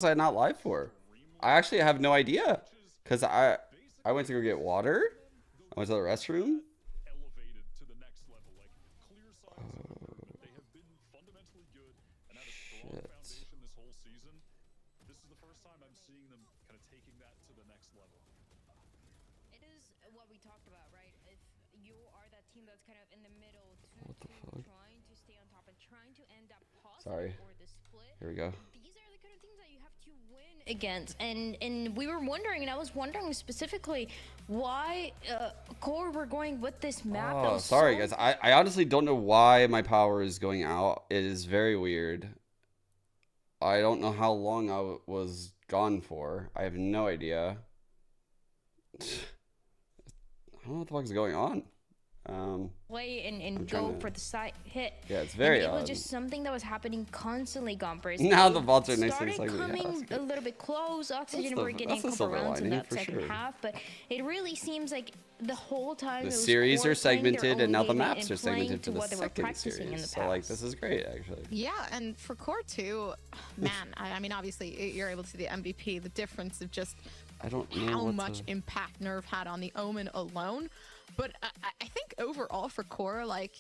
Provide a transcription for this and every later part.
I not live for? I actually have no idea, because I went to go get water. I went to the restroom. Shit. It is what we talked about, right? If you are that team that's kind of in the middle, What the fuck? trying to stay on top and trying to end up Sorry. positive or the split, Here we go. these are the kind of teams that you have to win against. And we were wondering, and I was wondering specifically why Core were going with this map. That Oh, was sorry so guys. I honestly don't know why my power is going out. It is very weird. I don't know how long I was gone for. I have no idea. I don't know what the fuck is going on. play and go for the side hit. Yeah, it's very and it odd. was just something that was happening constantly, Gompers. Now It the vaults are nice and started slightly coming a little bit close. Oxygen were getting a that's the couple silver rounds in lining, that for second sure. half, but it really seems like the whole time The it was series Core are playing their segmented, own and now the game maps and are segmented for playing to the what they were second practicing in the series. So like, past. this is great, actually. Yeah, and for Core 2, man, I mean, obviously, you're able to see the MVP, the difference of just I don't know how what much to... impact Nerve had on the Omen alone. But I think overall for Core, like,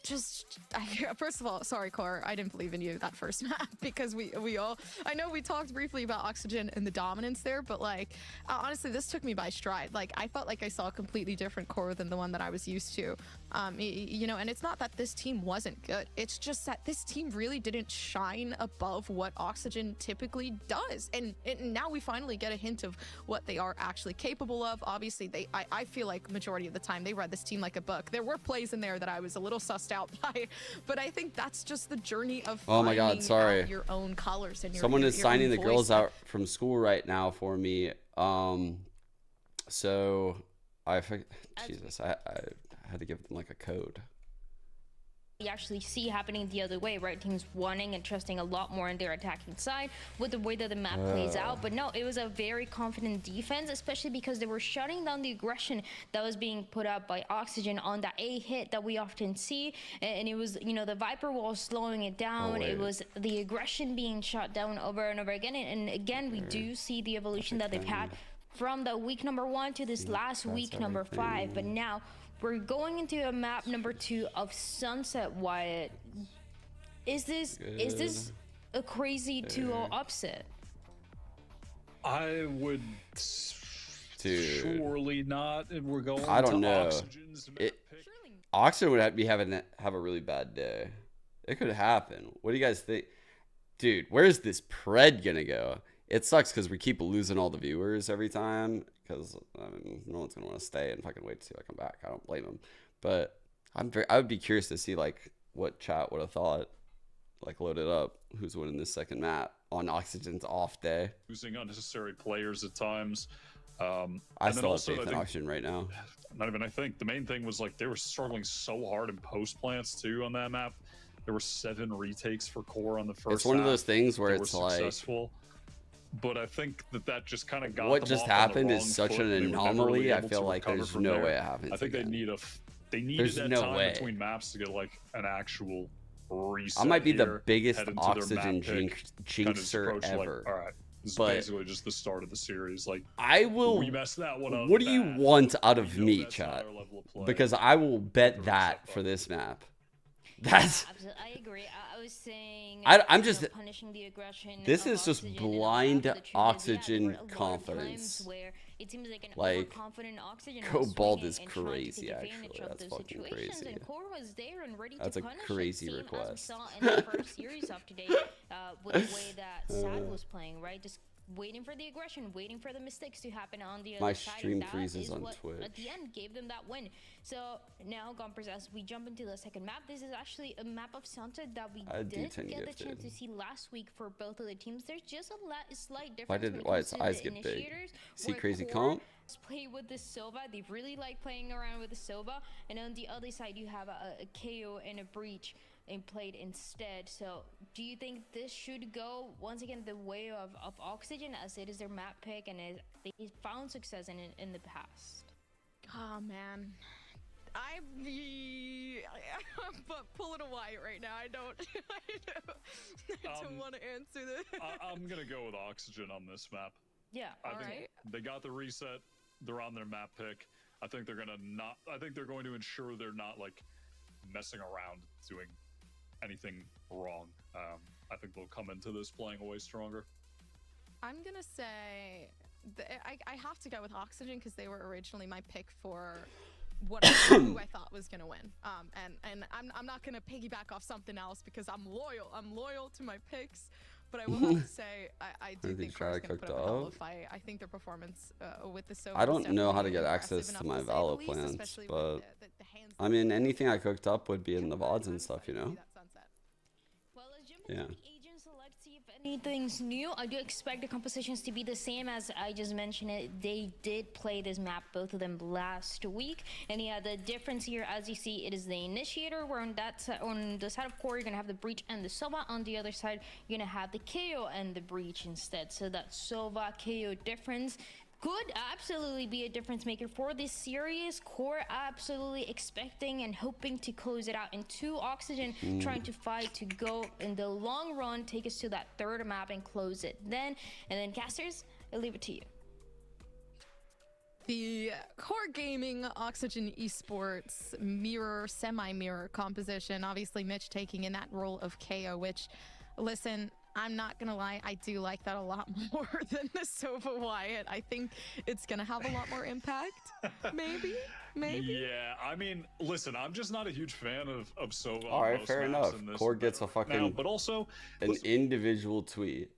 first of all, sorry, Core, I didn't believe in you that first map because we all, I know we talked briefly about Oxygen and the dominance there, but like, honestly, this took me by stride. Like, I felt like I saw a completely different Core than the one that I was used to. You know, and it's not that this team wasn't good. It's just that this team really didn't shine above what Oxygen typically does. And now we finally get a hint of what they are actually capable of. Obviously, I feel like majority of the time they read this team like a book. There were plays in there that I was a little sussed out by, but I think that's just the journey of Oh my God, finding sorry. out your own colors and your Someone your, is your signing own the girls voice. out from school right now for me. So Jesus, I had to give them like a code. We actually see happening the other way, right? Teams wanting and trusting a lot more in their attacking side with the way that the map plays out. But no, it was a very confident defense, especially because they were shutting down the aggression that was being put up by Oxygen on that A hit that we often see. And it was, you know, the Viper wall slowing it down. It was the aggression being shut down over and over again. And again, we do see the evolution that they've had from the week number 1 to this last week number 5. But now we're going into a map number 2 of Sunset, Wyatt. Is this a crazy 2-0 upset? I would surely not. And we're going I don't to know. Oxygen's map pick. Oxygen would have a really bad day. It could happen. What do you guys think? Dude, where's this pred gonna go? It sucks because we keep losing all the viewers every time. Because I mean, no one's gonna want to stay and fucking wait to see if I come back. I don't blame them. But I would be curious to see like what chat would have thought. Like load it up. Who's winning this second map on Oxygen's off day? Losing unnecessary players at times. I still have faith in Oxygen right now. Not even I think. The main thing was like they were struggling so hard in post plants too on that map. There were 7 retakes for Core on the first. It's one of those things where it's like successful. But I think that just kind of got what them just off on the happened wrong is such foot. an They were never anomaly. really I able feel to like recover there's from no there. way it happens. I think again. they needed There's that no time way. between maps to get like an actual reset. I might be the here, biggest head into their Oxygen map pick, kind of just jinxer approach ever. like, all right, this is But basically just the start of the series. Like I will. we messed that one up. What do you bad. want out We of know me, that's not chat? our level of play. Because I will bet We're that set for up. this map. That's. Absolutely, I agree. I was saying I'm you just. know, punishing the aggression This of is just Oxygen and blind the truth is, Oxygen there were a lot of confidence. times where it seems like an Like, overconfident Oxygen Go was bald swinging is and trying to crazy, take advantage actually. of That's those fucking situations, crazy. and Core was there and ready That's to a punish crazy it, same request. as we saw in the first series of today with the way that Sad was playing, right? Just waiting for the aggression, waiting for the mistakes to happen on the other My side. stream And that freezes is on what, Twitch. at the end, gave them that win. So now, Gompers, as we jump into the second map, this is actually a map of Sunset that we I do did 10 get the gifted. chance to see last week for both of the teams. There's just a slight difference. when it Why comes its to eyes the get big? initiators, See where crazy Core comp? play with the Sova. They really like playing around with the Sova, and on the other side you have a KO and a Breach and played instead. So do you think this should go once again the way of Oxygen, as it is their map pick and they found success in the past? Oh man, I'm but pulling a Wyatt right now. I don't want to answer this. I'm gonna go with Oxygen on this map. Yeah. I think they got the reset. They're on their map pick. I think they're going to ensure they're not like messing around doing anything wrong. I think they'll come into this playing way stronger. I'm gonna say I have to go with Oxygen because they were originally my pick for who I thought was gonna win. And I'm not gonna piggyback off something else because I'm loyal. I'm loyal to my picks. But I will have to say, I do think Core's gonna put up a hell of a fight. I think their performance with the Sova. I don't know how to get access to my Valor plans, but I mean, anything I cooked up would be in the VODs and stuff, you know? Well, let's jump Yeah. into the agent select, see if anything's new. I do expect the compositions to be the same as I just mentioned it. They did play this map, both of them, last week. And yeah, the difference here, as you see, it is the initiator, where on the side of core, you're gonna have the breach and the Sova. On the other side, you're gonna have the KO and the breach instead. So that Sova KO difference could absolutely be a difference maker for this series. Core absolutely expecting and hoping to close it out in 2. Oxygen trying to fight to go in the long run, take us to that 3rd map and close it then. And then casters, I'll leave it to you. The Core Gaming Oxygen Esports semi-mirror composition. Obviously, Mitch taking in that role of KO, which, listen, I'm not gonna lie, I do like that a lot more than the Sova Wyatt. I think it's gonna have a lot more impact. Maybe. Yeah, I mean, listen, I'm just not a huge fan of Sova. All right, fair enough. Core gets a fucking now, but also an individual tweet.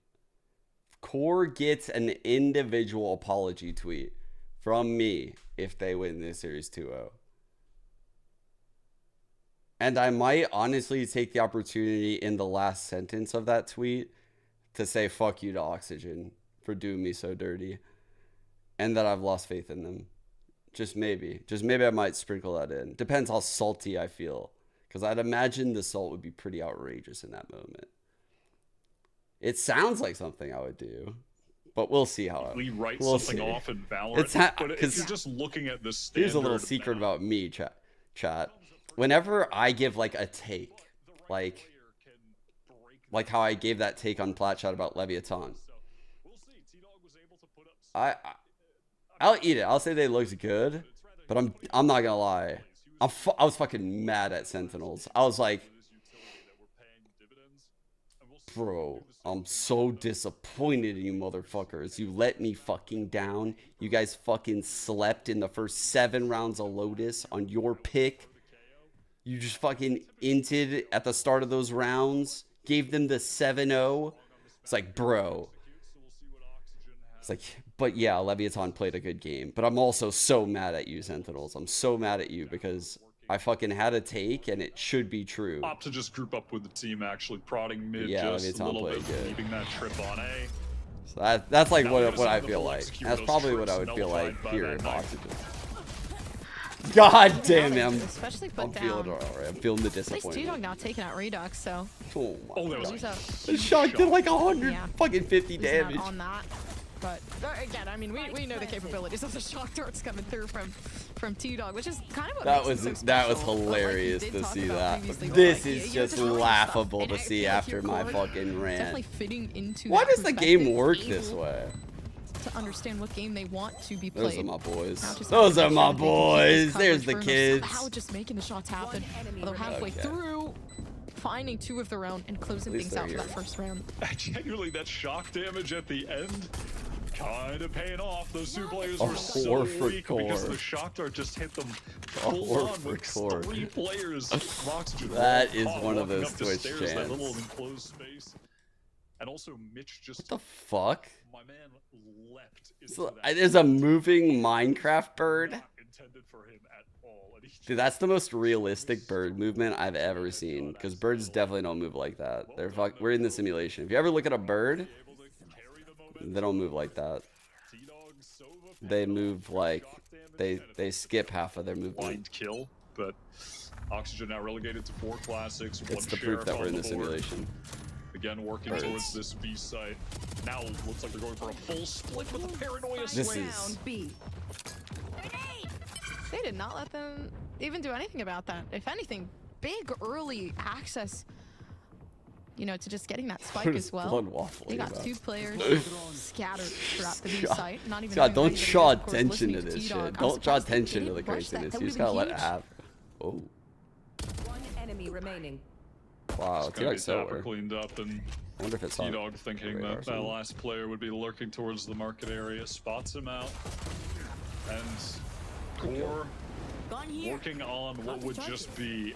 Core gets an individual apology tweet from me if they win this series 2-0. And I might honestly take the opportunity in the last sentence of that tweet to say fuck you to Oxygen for doing me so dirty. And that I've lost faith in them. Just maybe. Just maybe I might sprinkle that in. Depends how salty I feel. Because I'd imagine the salt would be pretty outrageous in that moment. It sounds like something I would do. But we'll see how we write we'll something see. off in Valorant. But if you're just looking at the standard, here's a little secret about me, chat. Whenever I give like a take, like how I gave that take on Platshot about Leviathan, I'll eat it. I'll say they looked good, but I'm not gonna lie. I was fucking mad at Sentinels. I was like, bro, I'm so disappointed in you motherfuckers. You let me fucking down. You guys fucking slept in the first 7 rounds of Lotus on your pick. You just fucking inted at the start of those rounds. Gave them the 7-0. It's like, bro. It's like, but yeah, Leviathan played a good game. But I'm also so mad at you, Sentinels. I'm so mad at you because I fucking had a take and it should be true. Opt to just group up with the team, actually prodding mid just Leviathan a little bit, good. leaving that trip on A. So that's like Now what I feel like. execute That's those probably what trips I would feel like nullified by here that in knife. Oxygen. God damn it, Especially put I'm down. feeling it alright. I'm feeling the At least disappointment. T-Dog now taking out Redux, so Oh my Oh, that was he's up. The shot did like 100 Yeah. fucking 50 He's not damage. on that. But again, I mean, we know the capabilities of the shock darts coming through from T-Dog, which is kind of what That makes was him so that was special. But like we hilarious did to talk see about that. previously, This like, is you're just destroying laughable stuff, to and I see feel like after your my core fucking definitely rant. fitting into Why that does the game perspective, work able this way? to understand what game they want to be Those played. are my boys. Now just Those having are to make my sure that they can boys. keep this There's the coverage kids. somehow just making the shots happen. Although halfway through, finding 2 of their own and closing At least things out for they're that first round. Genuinely, that shock damage at the end kind of paying off. Those 2 players A were so whore for weak because core. the shock dart just hit them A full whore on for with core. 3 players of Oxygen. That is caught one of walking those up the Twitch stairs, that little chants. enclosed space. And also, Mitch just What the fuck? my man leapt into So, that. there's a moving Minecraft bird. Not intended for him at all. And he Dude, that's the most realistic bird movement I've ever seen. Because birds definitely don't move like that. We're in the simulation. If you ever look at a bird, able to carry the momentum. they don't move like that. T-Dog, Sova, They move like shock damage, and they skip half of their movement. blind kill, but Oxygen now relegated to 4 classics. It's the proof that we're in the simulation. Again, working Birds. towards this B site. Now looks like they're going for a full split with the paranoia This swing. is B. They did not let them even do anything about that. If anything, big early access, you know, to just getting that spike What as is well. Blood waffling They got about? 2 players scattered throughout the B Scott, site. Not even Scott, knowing don't anybody draw is, of course, attention to listening this T-Dog. shit. I'm Don't draw surprised they attention to didn't the rush that. craziness. That You just would've gotta been let it huge. happen. Oh, One enemy remaining. wow. It's gonna T-Dog's be Dapper sober. cleaned up, and I wonder if it's on. T-Dog thinking radar or that that something. last player would be lurking towards the market area, spots him out, and QoR working on what would just be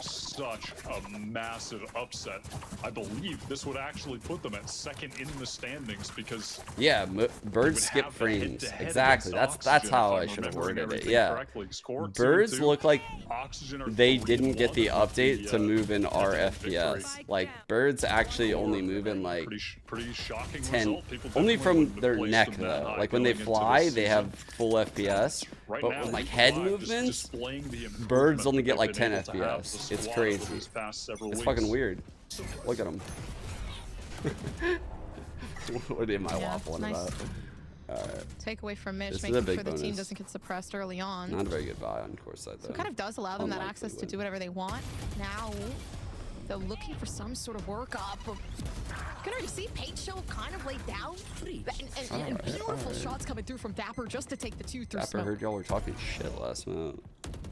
such a massive upset. I believe this would actually put them at second in the standings because Yeah, birds would skip have the frames. head-to-head Exactly. against That's Oxygen, how if I I'm should have remembering worded it. everything Yeah. correctly. Score 2-2. Birds look like Oxygen are they 3-1 didn't get the with update to move in our victory. FPS. Like birds actually only move in like pretty shocking 10, result. People only definitely from wouldn't have their placed neck them that though. high Like when they going into fly, this they season. have full FPS. Right But now, with like he's head live, just movements, displaying the improvement birds only that get they've like been 10 able to have FPS. as a It's squad crazy. over these past several It's weeks. fucking weird. Look at them. What am I Yeah, waffling nice. about? Alright. Takeaway from Mitch, This is a making big sure the team bonus. doesn't get suppressed eally on. Not a very good buy on course side though. So it kind of does allow them that Unlikely access to win. do whatever they want. Now they're looking for some sort of workup. Can already see Paint Show kind of laid down. And Alright, beautiful alright. shots coming through from Dapper just to take the 2 through Dapper smoke. heard y'all were talking shit last map.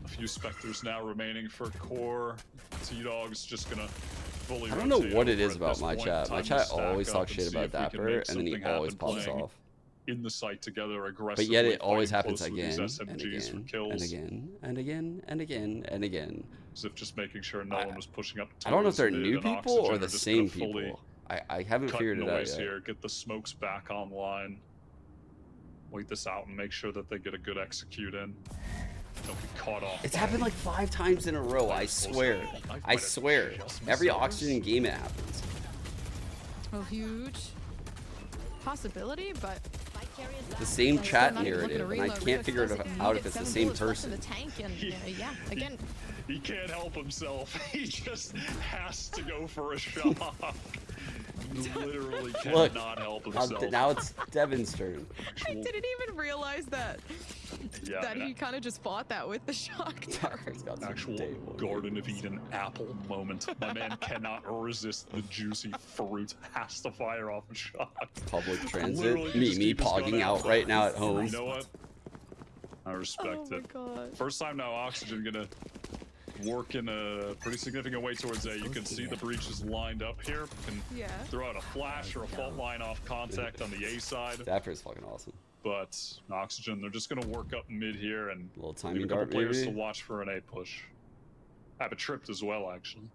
A few Spectres now remaining for QoR. T-Dog's just gonna fully I don't know rotate what it over is at about this my point. chat. My Time to chat stack always up talks and shit see about if we can Dapper, make and then he something always happen pops playing off. in the site together aggressively. But yet it always fighting happens close with again these and SMGs for again kills, and again and again and again and again. as if just making sure no one was pushing up. I don't know if they're towards new mid, and people or Oxygen the are just same gonna fully people. I haven't cut figured it out noise yet. here, get the smokes back online, wait this out, and make sure that they get a good execute in. Don't get caught off. It's happened like 5 times in a row. I swear. I swear. Every Oxygen game it happens. Oh, huge possibility, but The same still chat not even looking to narrative, and I reload. can't Redux figure does it it. You out get if it's the 7 same bullets left in person. the tank, and yeah, again, He can't help himself. He just has to go for a shot. Literally Look, cannot help himself. now it's Devin's turn. I Actual- didn't even realize that Yeah, that man. he kind of just fought that with the shock dart. He's got some Actual day one. Garden of Eden apple moment. My man cannot resist the juicy fruit. Has to fire off a shot. Public transit. Literally Me just keep his gun pogging out out. right now at home. You know what? I respect Oh my it. god. First time now, Oxygen gonna work in a pretty significant way towards A. You can see the breaches lined up here. Can Yeah. throw out a flash or a fault line off contact on the A side. Dapper is fucking awesome. But Oxygen, they're just gonna work up mid here and A little leave timing a couple dart players maybe. to watch for an A push. Have it tripped as well, actually.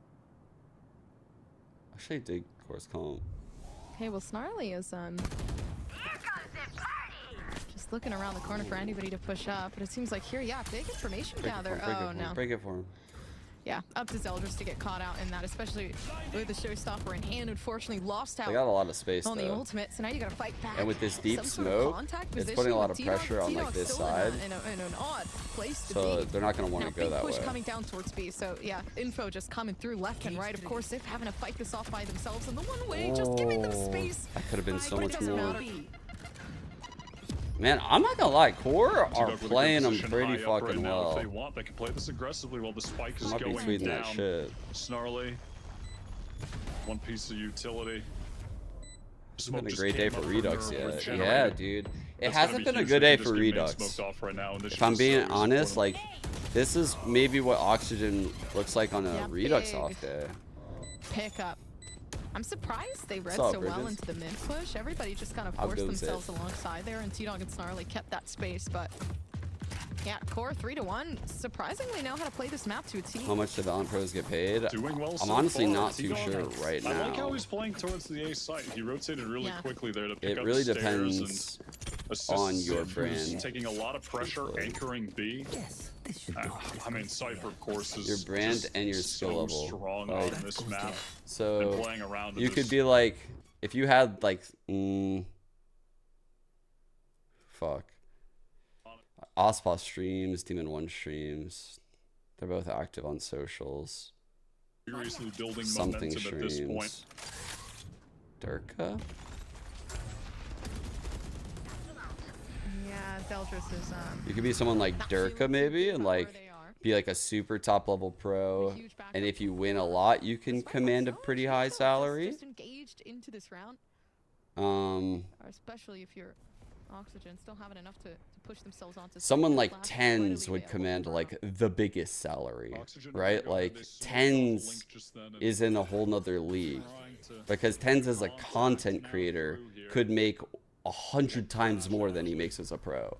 Actually, I dig course calm. Okay, well, Snarly is just looking around the corner for anybody to push up, but it seems like here, yeah, big information gather. Oh no. Break it for him. Yeah, up to Zeldris to get caught out in that, especially with the showstopper in hand. Unfortunately, lost out They got a lot of space on the though. ultimate, so now you gotta fight back. And with this deep Some sort of smoke, contact it's position putting a lot with of T-Dog. pressure on like T-Dog's this still side. in an odd place to So be. they're not gonna want Now, to go big that push way. coming down towards B. So yeah, info just coming through left and right. Of course, they're having to fight this off by themselves in the one way, just giving them space. That could have been so But it much doesn't more. matter. Man, I'm not gonna lie, QoR are T-Dog with a good playing them position pretty high up fucking right now. well. If they want, they can play this aggressively while the spike is Might be going tweeting down. that shit. Snarly. One piece of utility. It's Smoke been a just great day came for up from Redux their yet. regenerator. Yeah, dude. It That's hasn't gonna been a be good huge. day They for just get main Redux. smoked off right now, and this If I'm shit is being so honest, disappointing. like, this is maybe what Oxygen looks like on a Yeah, Redux big. off day. Pick up. I'm surprised they read What's up, so well Bridges? into the mid push. Everybody just kind of I'll forced go themselves safe. alongside there, and T-Dog and Snarly kept that space. But yeah, QoR 3-1 surprisingly know how to play this map to a T. How much do the on-pros get paid? Doing well I'm so honestly far. not too T-Dog, sure right I like how now. he's playing towards the A site. He rotated really Yeah. quickly there to pick It up really stairs depends and assist on your Sif, who's brand. taking a lot of pressure, Truthfully. anchoring B. I mean, Cypher, of course, is Your brand just and your skill so level. strong Like, on this map. So And playing around in you this- could be like, if you had like, fuck, Ospa streams, Demon One streams. They're both active on socials. seriously building Something momentum at this point. streams. Durka? Yeah, Zeldris is You could be someone like not Durka feeling maybe, too and good about like where they are. be like a super top level pro, huge backup. and if you win a lot, you can Despite command a so much pretty neutral, high just salary. engaged into this round, Um, or especially if you're Oxygen still having enough to push themselves onto someone something like flash tens readily would available command for like the biggest salary, Oxygen right? regarded, Like they switched off the tens link just then and is in a whole nother league, trying to because tens as a contact content now creator through here. could make 100 times more than he makes as a pro.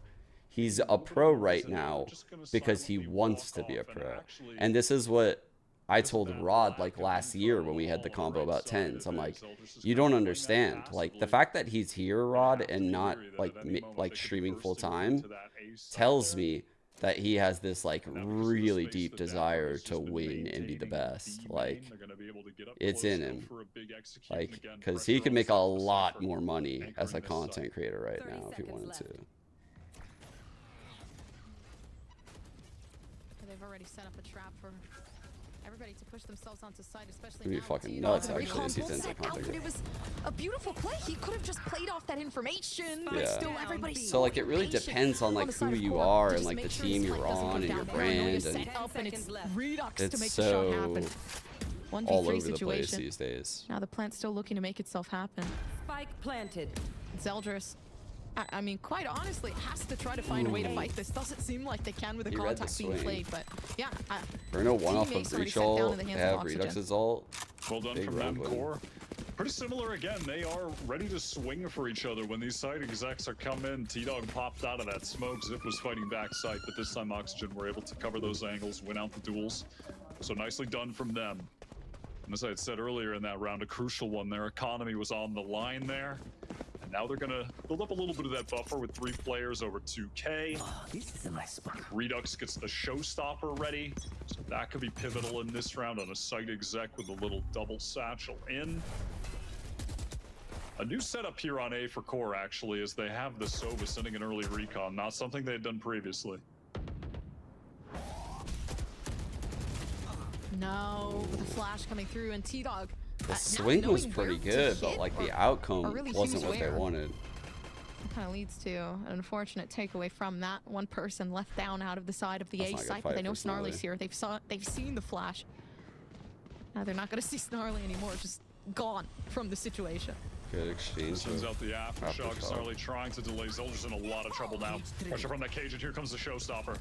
He's a pro right now because he wants to be a pro. And this is what I told Rod like last year when we had the combo about tens. I'm like, you don't understand. Like the fact that he's here, Rod, and not like streaming full time tells me that he has this like really deep desire to win and be the best. Like it's in him. Like because he can make a lot more money as a content creator right now if he wanted to. They've already set up a trap for everybody to push themselves onto site, especially It'd be now. fucking nuts, actually, if he's Recon into out, content but it was a beautiful play. He could have just played off that information, but Yeah. still everybody's So like it really depends on like the side who of you core are to and just like the make sure team this you're fight doesn't on come and your down. Paranoia brand, set and up and it's 10 seconds redux it's to make the shot so happen. 1v3 all over the place situation. these days. Now the plant's still looking to make itself happen. Spike planted. Zeldris, I mean, quite honestly, has to try to find a way to fight this. Doesn't seem like they can with the He read the contact being swing. played, but yeah. Bruno one off of teammates already breach set down in ult, the they hands of have Oxygen. Redux's ult. Well done Big from them, round win. Core. Pretty similar again. They are ready to swing for each other when these site execs are coming. T-Dog popped out of that smoke. Zip was fighting back site, but this time Oxygen were able to cover those angles, win out the duels. So nicely done from them. And as I had said earlier in that round, a crucial one. Their economy was on the line there. And now they're going to build up a little bit of that buffer with 3 players over 2K. Oh, this is a nice spot. Redux gets the showstopper ready, so that could be pivotal in this round on a site exec with a little double satchel in. A new setup here on A for Core, actually, is they have the Sova sending an early recon, not something they had done previously. No, with the flash coming through and T-Dog. The swing was pretty good, but like the outcome really wasn't huge what they where. wanted. Kind of leads to an unfortunate takeaway from that. One person left down out of the side of the That's A not a good site, but they fight know for Snarly. Snarly's here. They've seen the flash. Now they're not going to see Snarly anymore. Just gone from the situation. Good exchange. Sends with out the aftershock. Aftershock. Snarly trying to delay. Zelda's in a lot of trouble now. Pressure from that cage, and here comes the showstopper.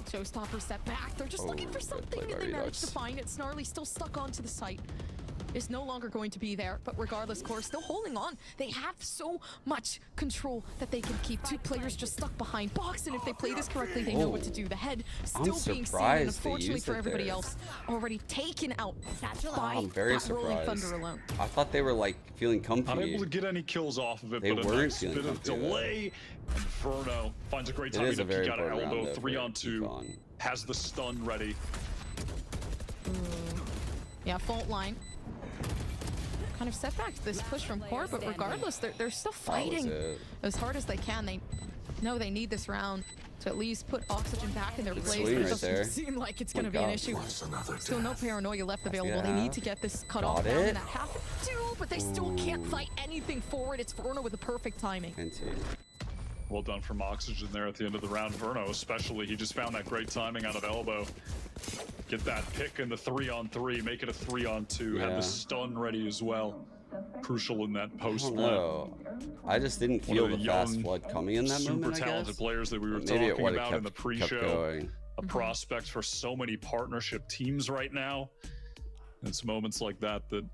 Showstopper step back. They're just looking for good something, play and by they manage Redux. to find it. Snarly still stuck onto the site. Is no longer going to be there, but regardless, Core still holding on. They have so much control that they can keep. 2 players just stuck behind box, and if they play this correctly, they know what to do. The head still being seen, and surprised they unfortunately used for it everybody there. else, already taken out by I'm very that Rolling surprised. Thunder alone. I thought they were like feeling Not able comfy. to get any kills off of it, They but a weren't nice feeling bit of comfy, though. delay. And Verno finds a great It timing is to a very peek out of important round, elbow. though, 3 for on 2. Econ. Has the stun ready. Yeah, fault line. Kind of setbacks this push from Core, but regardless, they're still That was fighting it. as hard as they can. They know they need this round to at least put Oxygen back in their place. swing But it right doesn't there. seem like it's Oh going my to be an God. issue. What's another Still no death? paranoia left available. Yeah. They need to get this cut Got off down, it. and that happened too, but they still can't fight anything forward. It's Verno with the perfect timing. And two. Well done from Oxygen there at the end of the round. Verno especially, he just found that great timing out of elbow. Get that pick in the 3-on-3, make it a 3-on-2. Have Yeah. the stun ready as well. Crucial in that I post don't plant. know. I just didn't One feel of the the fast young, flood coming in that super moment, I talented guess. players that we were But maybe it talking would about have in the kept pre-show. going. A prospect for so many partnership teams right now. And it's moments like that that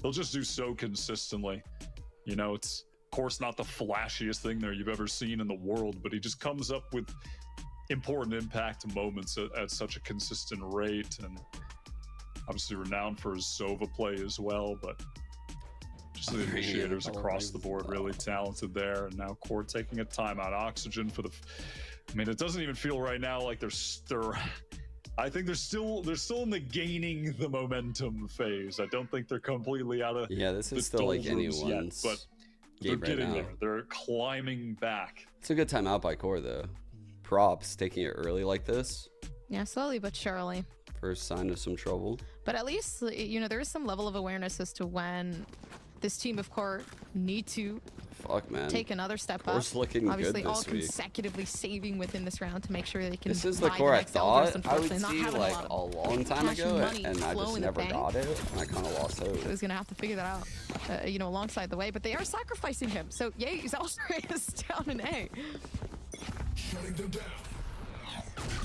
they'll just do so consistently. You know, it's of course not the flashiest thing there you've ever seen in the world, but he just comes up with important impact moments at such a consistent rate, and obviously renowned for his Sova play as well, but just the initiators across the board really talented there. And now Core taking a timeout. Oxygen for the I mean, it doesn't even feel right now like they're I think they're still in the gaining the momentum phase. I don't think they're completely out of Yeah, this the is still like doldrums anyone's yet, but they're game right getting now. there. They're climbing back. It's a good timeout by Core though. Props taking it early like this. Yeah, slowly but surely. First sign of some trouble. But at least, you know, there is some level of awareness as to when this team of core need to Fuck, man. take another step Core's up. looking Obviously, good all this week. consecutively saving within this round to make sure they can. This is the buy core I next Elders, thought I would unfortunately, not see having like lot a of long time cash ago, money and I flow just in the never bank. got it, and I kind of lost hope. So he's gonna have to figure that out, you know, alongside the way. But they are sacrificing him. So yay, Zalstray is down in A.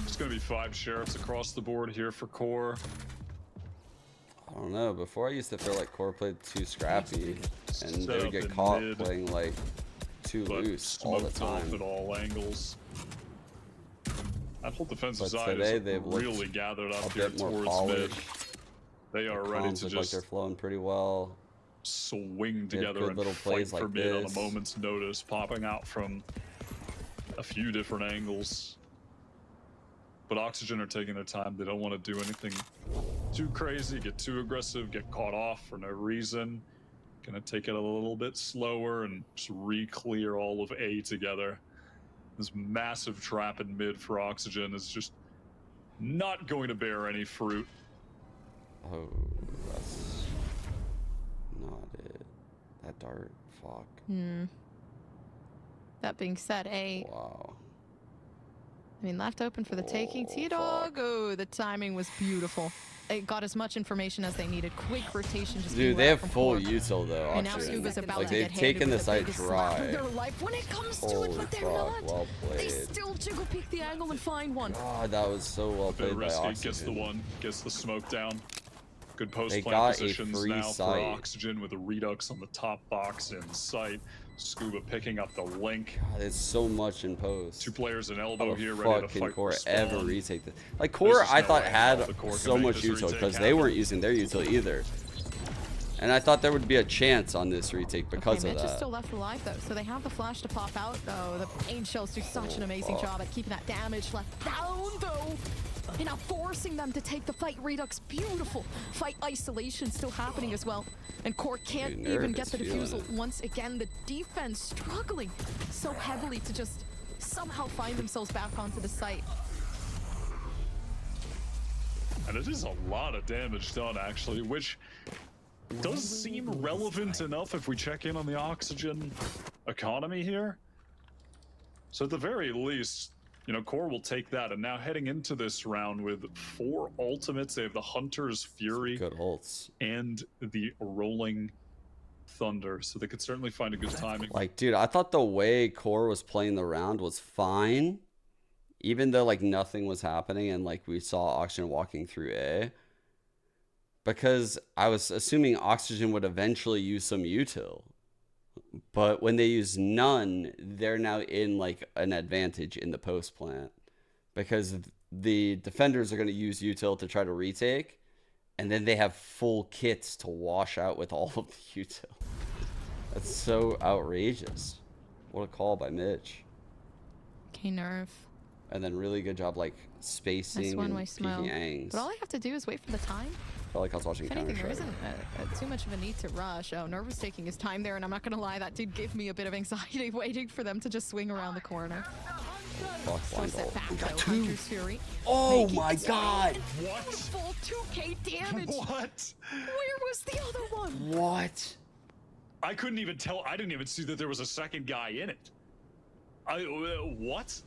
It's going to be 5 sheriffs across the board here for core. I don't know. Before I used to feel like Core played too scrappy, and they Set would up get in caught mid, playing like too but loose all the smoked off time. at all angles. That whole defensive But side today is they've looked really gathered A up here bit more towards mid. polished. They are The ready comms to look like just they're flowing pretty well. swing They have together good and little fight plays for like mid on a this. moment's notice, popping out from a few different angles. But Oxygen are taking their time. They don't want to do anything too crazy, get too aggressive, get caught off for no reason. Gonna take it a little bit slower and just re-clear all of A together. This massive trap in mid for Oxygen is just not going to bear any fruit. Oh, that's not it. That dart, fuck. That being said, A, Wow. I mean, left open for the taking. Oh, T-Dog, fuck. oh, the timing was beautiful. It got as much information as they needed. Quick rotation, just Dude, being they right have from full core. util though. And now Oxygen. Scuba's about Like to they've get taken handed the with the site biggest slap of dry. their life when it comes to Holy it, but they're fuck, not. well They played. still jiggle peek the angle and find one. God, that was so well The played by Rescue Oxygen. gets the one, gets the smoke down. Good post They plant got a positions free now for sight. Oxygen with a Redux on the top box in sight. Scuba picking up the link. God, it's so much in post. 2 players in How elbow the here ready to fuck can fight Core for ever spawn. retake this? Like Core, There's I no thought way had how the Core can so make much this util retake because they happen. weren't using their util either. And I thought there would be a chance on this retake because Okay, of Mitch is that. still left alive though, so they have the flash to pop out though. The Pain Shells do such an amazing fuck. job at keeping that damage left down though. And now forcing them to take the fight. Redux, beautiful. Fight isolation still happening as well. And Core can't Dude, even get nervous the feeling defusal. it. Once again, the defense struggling so heavily to just somehow find themselves back onto the site. And it is a lot of damage done, actually, which does seem relevant enough if we check in on the Oxygen economy here. So at the very least, you know, Core will take that. And now heading into this round with 4 ultimates, they have the Hunter's Fury Good ults. and the Rolling Thunder. So they could certainly find a good timing. Like, dude, I thought the way Core was playing the round was fine. Even though, like, nothing was happening and, like, we saw Oxygen walking through A. Because I was assuming Oxygen would eventually use some util. But when they use none, they're now in, like, an advantage in the post plant. Because the defenders are going to use util to try to retake. And then they have full kits to wash out with all of the util. That's so outrageous. What a call by Mitch. Okay, Nerve. And then really good job, like, spacing Nice and one-way smoke. peeking angs. But all I have to do is wait for the time. Felt like I was watching If anything, there Counter-Strike. isn't too much of a need to rush. Oh, Nerve was taking his time there, and I'm not going to lie, that did give me a bit of anxiety waiting for them to just swing around the corner. Fuck, So blind set ult. back, We got though. 2. Hunter's Fury. Oh Making my it god. What? Full 2k damage. What? Where was the other one? What? I couldn't even tell. I didn't even see that there was a second guy in it. What?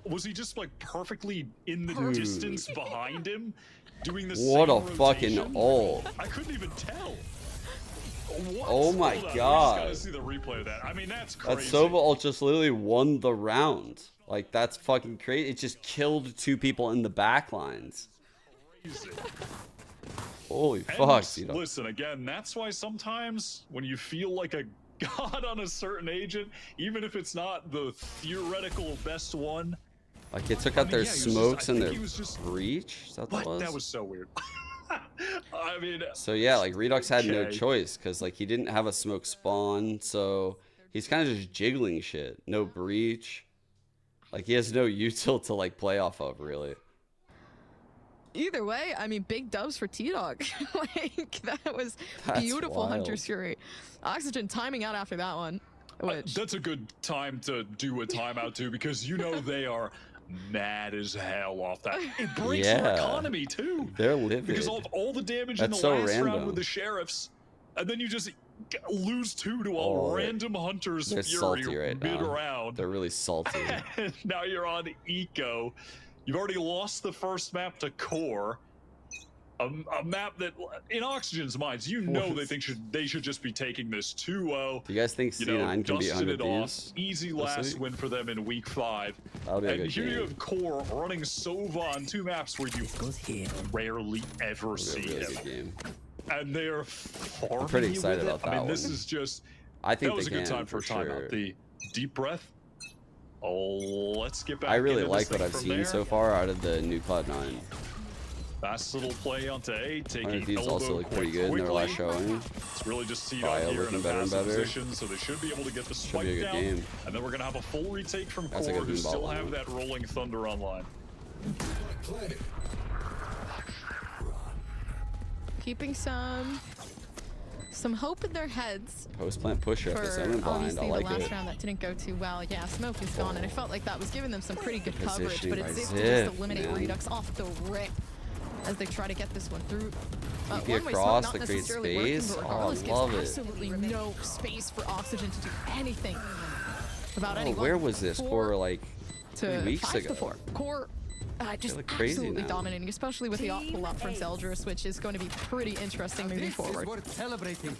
Was he just like perfectly in the Dude. distance behind him, doing the What same a fucking rotation? ult. I couldn't even tell. What? Oh my Hold on, God. We just gotta see the replay of that. I mean, that's crazy. That Sova ult just literally won the round. Like, that's fucking crazy. It just killed 2 people in the back lines. Crazy. Holy And fuck, dude. listen, again, that's why sometimes when you feel like a god on a certain agent, even if it's not the theoretical best one. Like, it took out their yeah, he was just- smokes I and think their he was just- breach? Is that what What? that That was so weird. I mean, So yeah, like Redux had no Okay. choice because like he didn't have a smoke spawn, so he's kind of just jiggling shit. No breach, like he has no util to like play off of really. Either way, I mean, big dubs for T-Dog. Like, that was That's beautiful wild. Hunter's Fury. Oxygen timing out after that one. Which, that's a good time to do a timeout too, because you know they are mad as hell off that. It breaks their Yeah. economy too. They're livid. Because of all the damage That's in the so last round random. with the sheriffs, and then you just lose 2 to a Oh, random Hunter's they're Fury salty right now. mid-round. They're really salty. And now you're on Eco. You've already lost the first map to Core. A map that, in Oxygen's minds, you know they should just be taking this 2-0. Do you guys think You know, C9 can beat dusted 100 it off. Thieves? Easy this last week? win for them in week 5. That'll be a And good here you game. have Core running Sova on 2 maps where you rarely ever That'll see be a really him. good game. And they're farming I'm pretty you excited with it. about that I mean, this one. is just, I think that was a they good can, time for a sure. timeout. The deep breath. Oh, let's get back I really into like this what thing I've from seen there. so far out of the new Cloud9. Fast little play onto A, 100 taking Thieves elbow also look pretty quite good in their last quickly. showing. It's really just teed Bio up here in a looking better and passive better. position, so they should be able to get the Should spike be a good down. game. And then we're going to have a full retake from That's a Core, good who beanball still one. have that Rolling Thunder online. Keeping some hope in their heads Post plant pusher at this for omen blind. obviously I like the last it. round that didn't go too well. Yeah, smoke is gone, and I felt like that was giving them some pretty good coverage, Positioning but by it's Zip, to just eliminate man. Redux off the rip as they try to get this one through. TP One-way across smoke to not create necessarily working, space. but Oh, I regardless, love gives it. absolutely no space for Oxygen to do anything about Oh, anyone. where was this? Core like To 3 weeks 5 ago. to 4. Core just look crazy absolutely now. dominating, especially with the op pull up from Zeldris, which is going to be pretty interesting moving forward. Celebrating.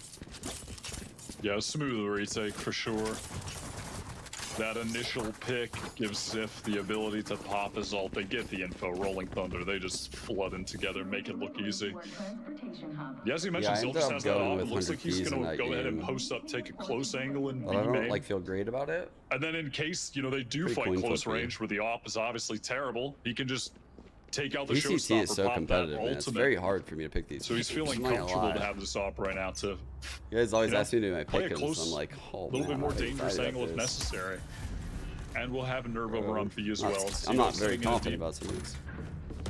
Yeah, smooth retake for sure. That initial pick gives Sif the ability to pop his ult. They get the info, Rolling Thunder. They just flood in together, make it look easy. Yeah, as you mentioned, I ended Zeldris up has that going off. It with looks 100 like he's Thieves in going to that go ahead and game. post up, take a close angle and But I B don't main. like feel great about it. And then in case, you know, they do Pretty fight coin close flippery. range where the op is obviously terrible, he can just take out the VCT showstopper, is so pop competitive, that man. It's ultimate. very hard for me to pick these. So he's teams. feeling I'm not gonna comfortable to lie. have this op right now to You guys always you know, ask me to do my play a pick 'ems, close, I'm like, oh little man, bit more I'm dangerous excited angle about if this. necessary. And we'll have a nerve over on B as well. It's, I'm you know, not very sitting in a confident deep about some of these.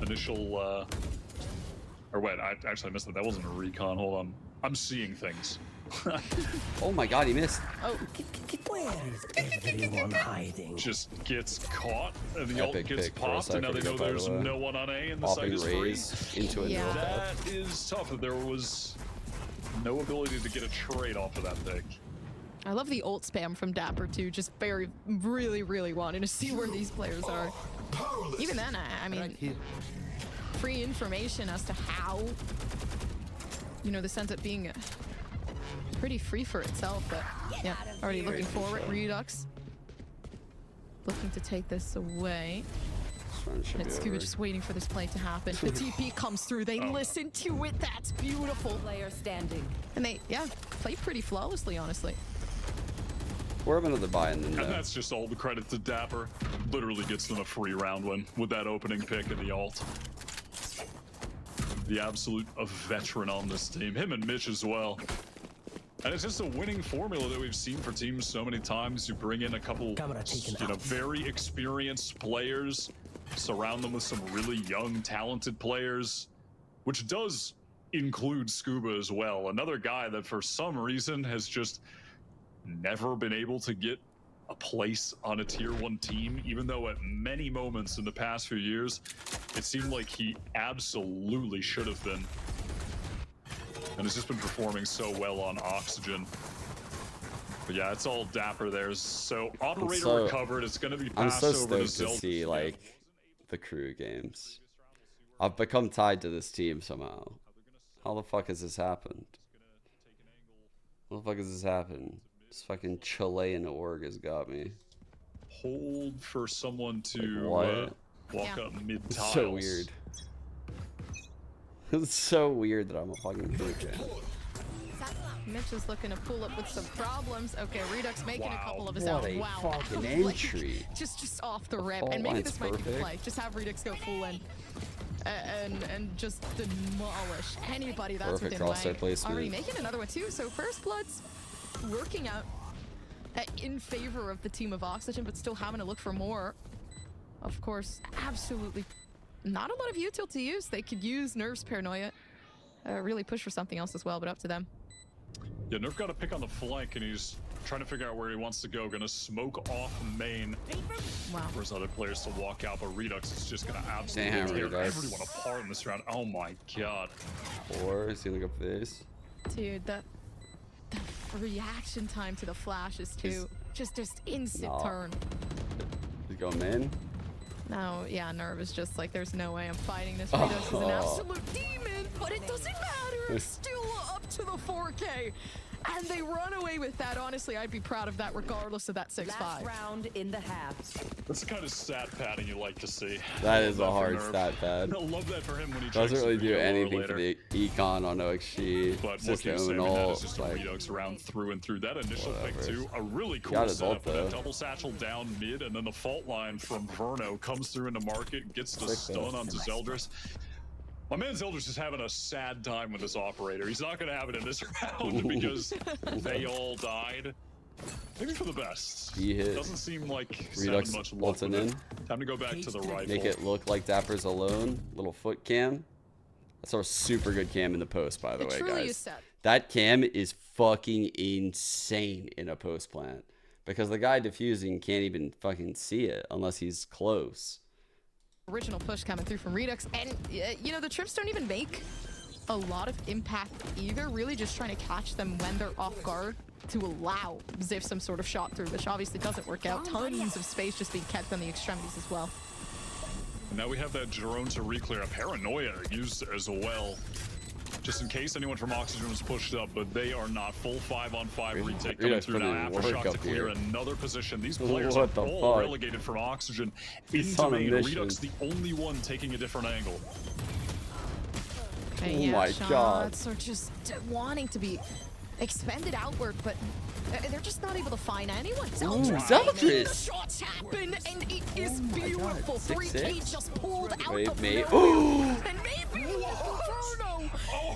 initial or wait, I actually missed that. That wasn't a recon. Hold on. I'm seeing things. Oh my god, he missed. Oh, Where is everyone hiding? Just gets caught and the ult Epic gets pick for a popped and now they second, know by the there's way. no one on A and the site Popping is free. raise into a Yeah. no That is tough. There was no ability to get a trade off of that pick. I love the ult spam from Dapper too. Just really wanting to see where these players are. Even then, I mean, free information as to how, you know, this ends up being pretty free for itself. But yeah, already looking forward. Redux looking to take this away. This run should And be it's Scuba over. just waiting for this play to happen. The TP comes through. They listen to it. That's beautiful. Player standing. And they, yeah, play pretty flawlessly, honestly. We're having another buy in the And no. that's just all the credit to Dapper. Literally gets them a free round win with that opening pick and the ult. The absolute veteran on this team. Him and Mitch as well. And it's just a winning formula that we've seen for teams so many times. You bring in a couple, Camera taken you know, out. very experienced players, surround them with some really young, talented players, which does include Scuba as well. Another guy that for some reason has just never been able to get a place on a tier 1 team, even though at many moments in the past few years, it seemed like he absolutely should have been. And has just been performing so well on Oxygen. But yeah, it's all Dapper there. So operator so- recovered. It's going to be I'm passed so over to stoked to Zelda. see like the crew games. I've become tied to this team somehow. How the fuck has this happened? How the fuck has this happened? This fucking Chilean org has got me. Hold for someone to What? walk Yeah. up mid It's tiles. so weird. It's so weird that I'm a fucking crew fan. Mitch is looking to pull up with some problems. Okay, Redux making a couple of his What own. a Wow. fucking Like, entry. just off the rip. All And maybe line's this might be the perfect. play. Just have Redux go full in. And just demolish anybody that's Perfect within crosshair way. placement. Already making another one too. So First Blood's working out in favor of the team of Oxygen, but still having to look for more. Of course, absolutely not a lot of util to use. They could use Nerve's Paranoia. Really push for something else as well, but up to them. Yeah, Nerf got a pick on the flank, and he's trying to figure out where he wants to go. Gonna smoke off main Wow. for his other players to walk out, but Redux is just gonna absolutely Damn, tear Redux. everyone apart in this round. Oh my god. Or is he gonna go for this? Dude, that the reaction time to the flashes too. Just instant Nah. turn. He's going in. No, yeah, Nerve is just like, there's no way I'm fighting this. Redux is an absolute demon, but it doesn't matter. It's still up to the 4K. And they run away with that. Honestly, I'd be proud of that regardless of that 6-5. Last round in the half. That's the kind of stat padding you like to see. That I is love a for hard Nerf. stat pad. I love that for him when he Doesn't checks really the do QoR anything later. for the econ on OXG. But It's what just keeps own saving that all. is just a Like, Redux round through and through. That initial pick Whatever. too, a really cool got his setup. ult, though. That double satchel down mid, and then the fault line from Verno comes through into market, gets the Sick, though. stun onto Zeldris. My man Zeldris is having a sad time with this operator. He's not going to have it in this round because they all died. Maybe for the best. He hit. Doesn't seem like he's Redux having much luck ulting with in. it. Time to go back to the rifle. Make it look like Dapper's alone. Little foot cam. That's our super good cam in the post, by the It way, truly guys. is set. That cam is fucking insane in a post plant because the guy diffusing can't even fucking see it unless he's close. Original push coming through from Redux, and you know, the trips don't even make a lot of impact either, really just trying to catch them when they're off guard to allow Ziff some sort of shot through, which obviously doesn't work out. Tons of space just being kept on the extremities as well. Now we have that drone to reclear. A paranoia used as well, just in case anyone from Oxygen was pushed up, but they are not. Full 5-on-5 retake coming Redux through put now. in After work shot to up clear here. another position. These players What are the all fuck? relegated from Oxygen He's into on a main. mission. Redux the only one taking a different angle. And Oh yeah, my God. shots are just wanting to be expended outward, but they're just not able to find anyone. Zeldris. Shots happen, and it is beautiful. 3K 6-6. just pulled out Wait, of mate. nowhere. And maybe Inferno.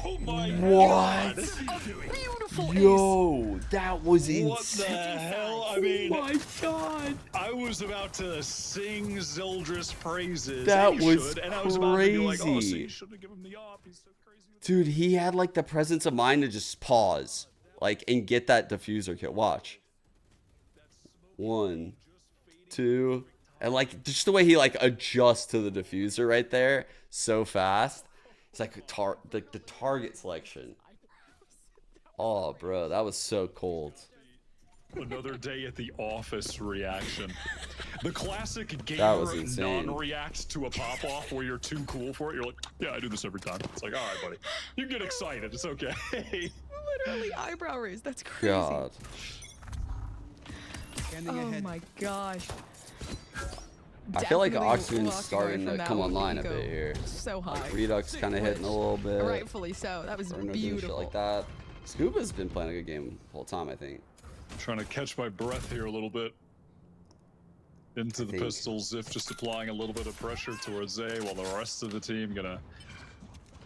Oh my What? A beautiful ace. Yo, that was insane. What the hell? I mean, Oh my God. I was about to sing Zeldris praises. That and you was should, and I was about to be like, oh, so crazy. you shouldn't have given him the op. He's so crazy. Dude, he had like the presence of mind to just pause, like, and get that diffuser kill. Watch. 1, 2, and like just the way he like adjusts to the diffuser right there so fast. It's like the target selection. Oh, bro, that was so cold. Another day at the office reaction. The classic That was gamer insane. non-react to a pop-off where you're too cool for it. You're like, yeah, I do this every time. It's like, all right, buddy. You get excited. It's okay. Literally eyebrow raise. That's crazy. God. Oh my gosh. I feel like Definitely Oxygen's walking away starting from to that come one with online a ego bit here. So high. Redux kind of hitting a little bit. Rightfully so. That was Or no doing shit beautiful. like that. Scuba's been playing a good game the whole time, I think. Trying to catch my breath here a little bit. Into the think- pistols, Ziff just applying a little bit of pressure towards A, while the rest of the team gonna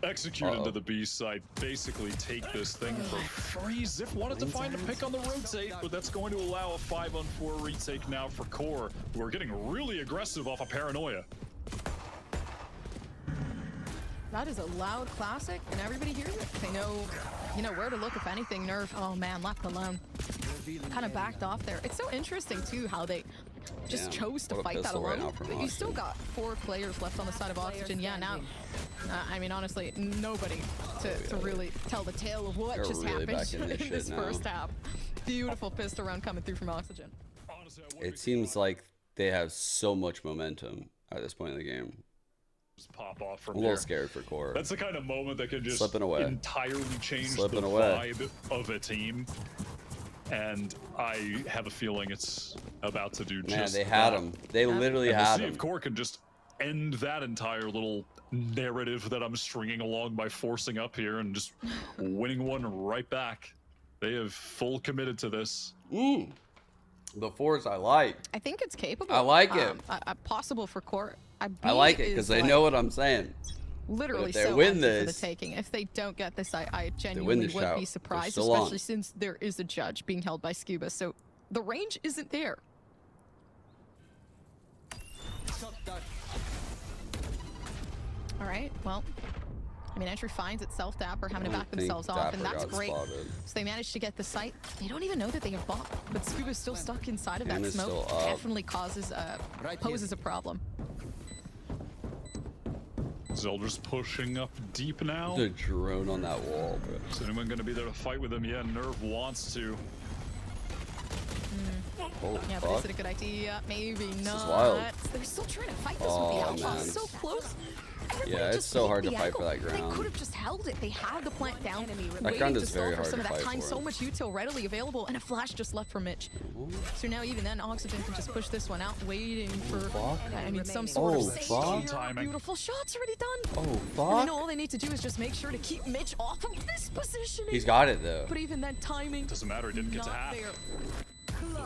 execute into the B side, basically take this thing for free. Ziff wanted to find a pick on the rotate, but that's going to allow a 5-on-4 retake now for QoR, who are getting really aggressive off a paranoia. That is a loud classic, and everybody hears it. They know, you know, where to look if anything. Nerve, oh man, left alone. Kind of backed off there. It's so interesting too how they just Damn, chose to what a fight that pistol right alone. now from But you still Oxygen. got 4 players left on the side of Oxygen. Yeah, now, I mean, honestly, nobody to really tell the tale of what They're just really happened back in this in this shit now. first half. Beautiful pistol round coming through from Oxygen. Honestly, I wouldn't It seems like they have so much momentum at this point in the game. just pop off from I'm a little here. scared for QoR. That's the kind of moment that can just Slipping away. entirely change Slipping the away. vibe of a team. And I have a feeling it's about to do Man, just they had that. him. They literally And we'll had see him. if QoR can just end that entire little narrative that I'm stringing along by forcing up here and just winning one right back. They have full committed to this. The force I like. I think it's capable. I like it. Possible for QoR. I like it because they know what I'm saying. Literally if they so win empty for the this- taking. If they don't get this, I win genuinely this would shout, be they're surprised, still on. especially since there is a judge being held by Scuba, so the range isn't there. All right, well, I mean, Entry finds itself, Dapper having to back themselves off, and that's great. So they managed to get the site. They don't even know that they have bought, but Scuba's still stuck inside of that Camera's smoke. still up. Definitely poses a problem. Zelda's pushing up deep now. The drone on that wall, bro. Is anyone going to be there to fight with him? Yeah, Nerve wants to. Holy Yeah, but is fuck. it a good idea? Maybe not. is wild. They're still trying to fight this Oh, with the Outlaw. man. So close. Everybody Yeah, it's just so hit hard to the fight for angle. that ground. They could have just held it. They had the plant down. That Waiting ground to is stall very for hard some to of that fight time. for. So much util readily available, and a flash just left for Mitch. So now even then, Oxygen can just push this one out, waiting for some sort Oh, of save fuck. here. Timing. Beautiful shots already done. Oh, And fuck. then all they need to do is just make sure to keep Mitch off of this positioning. He's got it, though. But even then, timing Doesn't matter, he didn't get to not half. there.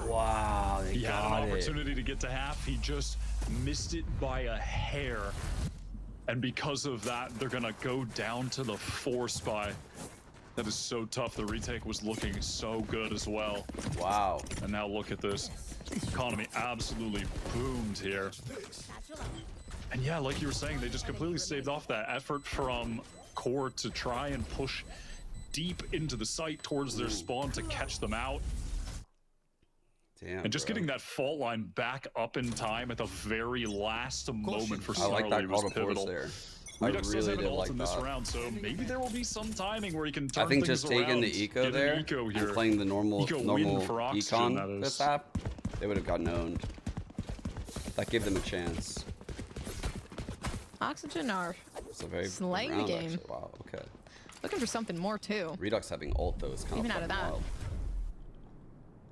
Wow, they He had an got it. opportunity to get to half. He just missed it by a hair. And because of that, they're going to go down to the 4 spy. That is so tough. The retake was looking so good as well. Wow. And now look at this. Economy absolutely boomed here. And yeah, like you were saying, they just completely staved off that effort from QoR to try and push deep into the site towards their spawn to catch them out. Damn, And just bro. getting that fault line back up in time at the very last moment for I like Snarly that was call to force pivotal. there. I Redux does really have an did ult like in this that. round, so maybe there will be some timing where he can turn I think things just taking around, the eco get an there eco here. and playing the normal Eco win normal for Oxygen, that econ is. this half, they would have gotten owned. That gave them a chance. Oxygen are It's a very good Slaying the round, game. actually. Wow. Okay. looking for something more too. Redux having ult though is kind Even of out of fucking that. wild.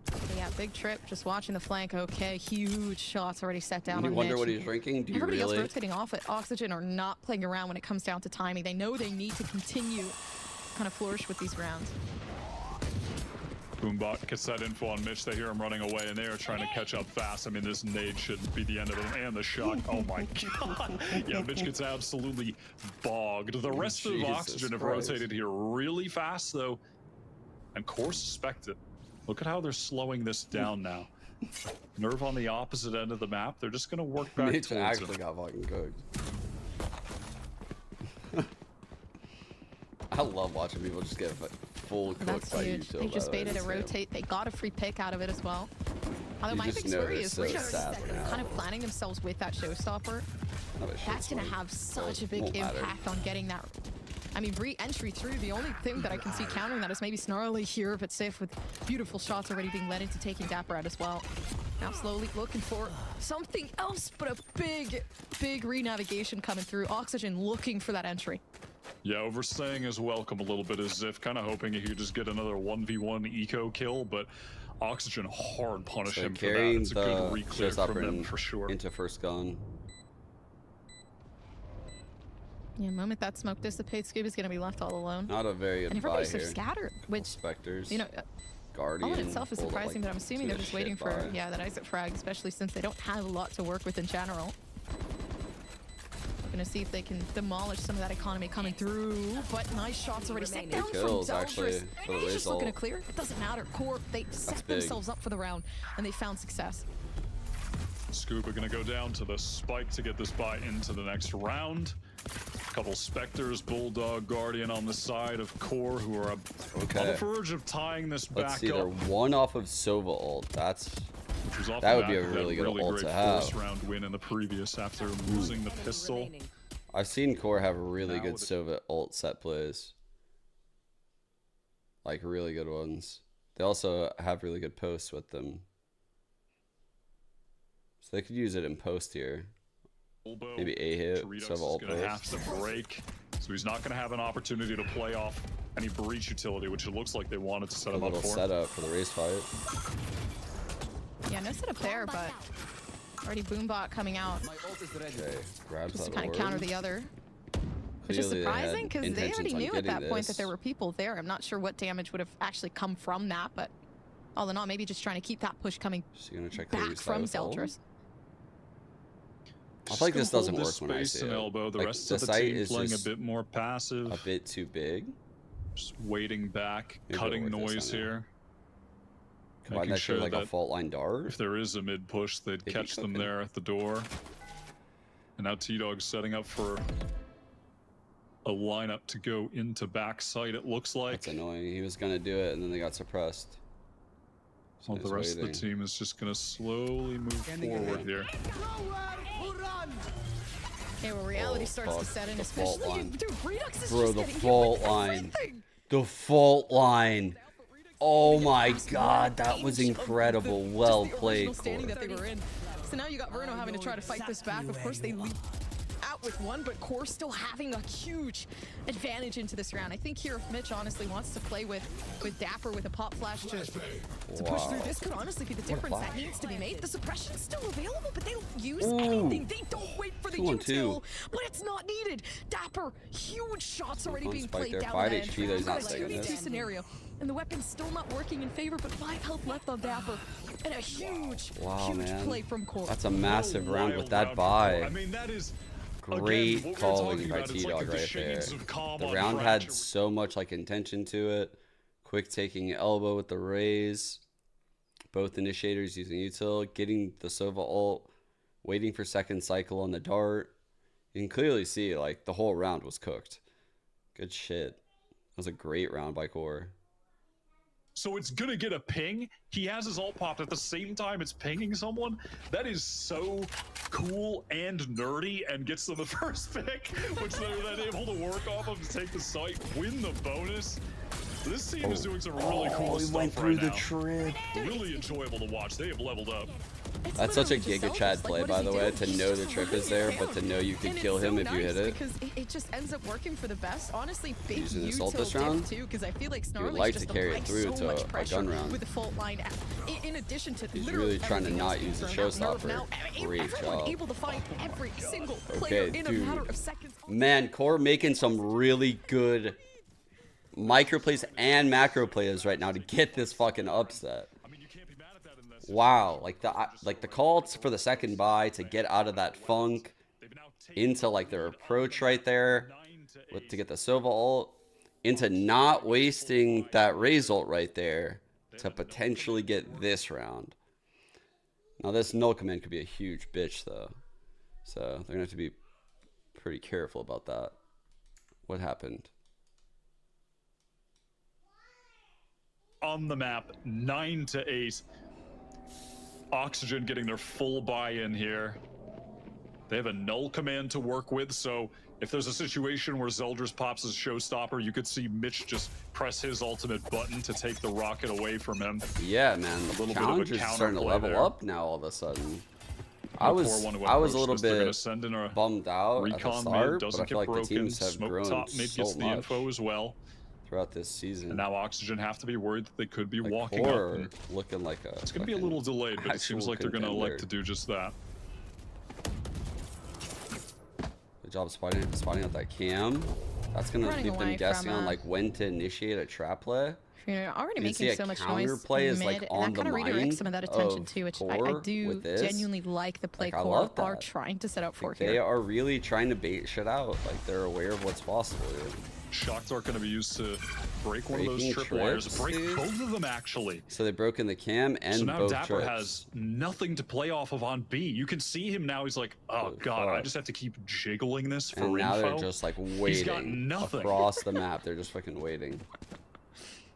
But yeah, big trip, just watching the flank. Okay, huge shots already set down You on wonder Mitch. what he's drinking? Do you Everybody really? else rotating off at Oxygen are not playing around when it comes down to timing. They know they need to continue kind of flourish with these rounds. Boombot gets that info on Mitch. They hear him running away, and they are trying to catch up fast. I mean, this nade should be the end of it. And the shot. Oh my god. Yeah, Mitch gets absolutely bogged. The rest of Jesus Oxygen have Christ. rotated here really fast, though. And QoR suspect it. Look at how they're slowing this down now. Nerve on the opposite end of the map. They're just going to work back Mitch towards actually it. got fucking cooked. I love watching people just get full cooked That's by huge. util. They just by the way. baited a It's terrible. rotate. They got a free pick out of it as well. Although You my just big know worry they're is so Redux sad now. kind of planning themselves with that showstopper. No, but That's shit's going to like- have such a big won't matter. impact on getting that. I mean, re-entry through. The only thing that I can see countering that is maybe Snarly here, but safe with beautiful shots already being led into taking Dapper out as well. Now slowly looking for something else, but a big, big re-navigation coming through. Oxygen looking for that entry. Yeah, overstaying his welcome a little bit as if kind of hoping he could just get another 1v1 eco kill, but Oxygen hard punish So him for that. carrying It's a the good re-clear from showstopper them for sure. into first gun. Yeah, the moment that smoke dissipates, Scuba's going to be left all alone. Not a very good And buy everybody's so here. scattered, which, Spectres. you know, Guardian. all in itself is pulled up, surprising, like, but I'm assuming to they're the just waiting shit for, buy. yeah, that Isaac frag, especially since they don't have a lot to work with in general. Gonna see if they can demolish some of that economy coming through, but nice shots already set down from kills, Zeldris. actually, for the He's just looking to result. clear. It doesn't matter. QoR, they set big. themselves up for the round, and they found success. Scuba gonna go down to the spike to get this buy into the next round. Couple Spectres, Bulldog, Guardian on the side of QoR, who are on Okay. the verge of tying this Let's back see, they're up. one off of Sova ult. That's Which was off that the would be back a of that really good ult great to have. first round win in the previous after losing the pistol. Remaining. I've seen QoR have really Now good with Sova ult set plays. Like really good ones. They also have really good posts with them. So they could use it in post here. Elbow. Maybe a hit, Redux Sova is ult going to have post. to break, so he's not going to have an opportunity to play off any breach utility, which it looks like they wanted to set A him up little for. setup for the race fight. Yeah, no setup there, but already Boombot coming out Okay, grabs just to that kind of orb. counter the other. Which is Clearly they had surprising because they intentions already on knew at getting that point that this. there were people there. I'm not sure what damage would have actually come from that, but all in all, maybe just trying to keep that push coming Just gonna check the back reset from with ult. Zeldris. I feel like this doesn't Hold work when I space see and it. elbow. The Like, rest the of the site team is playing a just bit more passive, a bit too big. just waiting back, Maybe cutting it'll work this noise time, yeah. here. Combine Making that shit sure with like a that fault line dart. if there is a mid push, they'd be catch them cooking. there at the door. And now T-Dog's setting up for a lineup to go into backside, it looks like. That's annoying. He was gonna do it and then they got suppressed. So Well, the he's rest of the waiting. team is just going to slowly move forward here. Okay, well, reality starts to fuck. set in, The fault especially line. dude. Redux is Bro, just the getting hit fault with line. everything. The fault line. Oh my Past god, one that was inch of incredible. the, Well just the played, original standing Core. that they were in. So now you got Verno having to try to fight this back. Of course, they leap out with one, but Core still having a huge advantage into this round. I think here if Mitch honestly wants to play with Dapper with a pop flash to push through, this could honestly be the difference that needs to be made. The suppression's still available, but they don't use anything. They don't wait for the 2-on-2. util, but it's not needed. Dapper, huge shots already being spike played there. down 5 that HP, though, he's not entrance. taking It's a it. 2v2 scenario, and the weapon's still not working in favor, but 5 health left on Dapper. And a huge, Wow, huge man. play from Core. That's a massive round with Wild that round for Core. I buy. mean, that is Great again, what we were calling talking by about. It's T-Dog like the right there. shades of calm The on round Fracture. had so much like intention to it. Quick taking elbow with the raise. Both initiators using util. Getting the Sova ult. Waiting for second cycle on the dart. You can clearly see like the whole round was cooked. Good shit. That was a great round by Core. So it's gonna get a ping. He has his ult popped at the same time it's pinging someone. That is so cool and nerdy, and gets them the first pick, which they're then able to work off of to take the site, win the bonus. This team is doing some really cool stuff right now. trip. Really enjoyable to watch. They have leveled up. That's such a Giga Chad play, by the way, to know the trip is there, but to know you can kill him if you hit it. Because it just ends up working for the best. Honestly, big Using this ult util this dip round? too, because I feel like would Snarly's like to just carry it applying through so to much a pressure gun round. with the fault line. In addition to He's literally really trying to everything not else use the being thrown out. showstopper. Now, Great everyone job. able to find every single player Okay, in a dude. matter of seconds. Man, Core making some really good micro plays and macro plays right now to get this fucking upset. I mean, you can't be mad at that in this. Wow, like the call for the second buy to get out of that funk They've now taken into like their approach right there 9-8. to get the Sova ult into not wasting that raise ult right there to potentially get this round. Now this null command could be a huge bitch though, so they're gonna have to be pretty careful about that. What happened? On the map, 9-8. Oxygen getting their full buy-in here. They have a null command to work with, so if there's a situation where Zeldris pops his showstopper, you could see Mitch just press his ultimate button to take the rocket away from him. Yeah, man, the little bit of a challenge is starting to counterplay level there. up now all of a sudden. I The was core one to a approach little this, they're gonna bit send in a bummed out at the recon start, mid, but I doesn't feel get like the broken. teams have Smoke grown top mid so gets the much info as well. throughout this season. And now Oxygen have to be worried that they could be Like, walking Core up. And looking like a. it's gonna be a little delayed, but it seems actual like they're gonna contender. elect to do just that. Good job spotting out that cam. That's gonna Running leave them away guessing from, on like when to initiate a trap play. You're already You can see making a so much counter noise play in is, like, mid, on and that the kind of redirects mind some of that attention of too, which Core I do with this. genuinely like the play Like, I Core love are that. trying to set up for They here. are really trying to bait shit out. Like they're aware of what's possible. Dude. Shock dart gonna be used to break one of those Breaking tripwires. trips, Break dude. both of them actually. So they broke in the cam and So now both Dapper trips. has nothing to play off of on B. You can see him now. He's like, oh Holy god, I fuck. just have to keep jiggling this for And now info. they're just like He's got waiting nothing. across the map. They're just fucking waiting.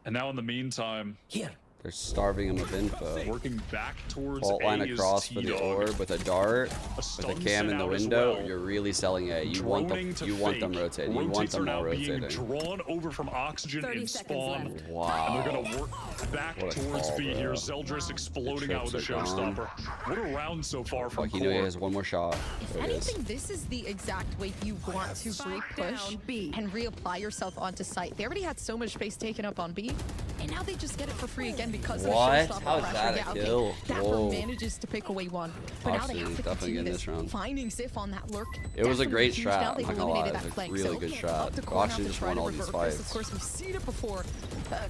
And now in the meantime, Here. They're starving him of info. working back towards Fault A line is across for the T-Dog. orb with a dart, A with a stun cam sent in the out as window. well. You're really selling A. You want Droning them. to You want them fake. rotating. You want Rotates them are all now being rotating. drawn over from Oxygen 30 in seconds spawn. left. Wow. And they're gonna work back What a towards call, B bro. here. Zeldris exploding out with a trips are gone. showstopper. What a round so far from Fuck, you know he Core. has one more shot. If There it is. anything, this is the exact way you want to Spike re-push down B. and reapply yourself onto site. They already had so much space taken up on B, and now they just get it for free again because What? of the showstopper How is pressure. that a Yeah, okay, kill? Dapper Whoa. manages to pick away one, but now they Oxygen's have to definitely continue getting this, this round. finding Ziff on that lurk. It was a Definitely great huge. strat, Now I'm they've not gonna lie. eliminated It was that a flank. really So, good up strat. to Core now Oxygen to just try won to all these revert this. fights. Of course, we've seen it before.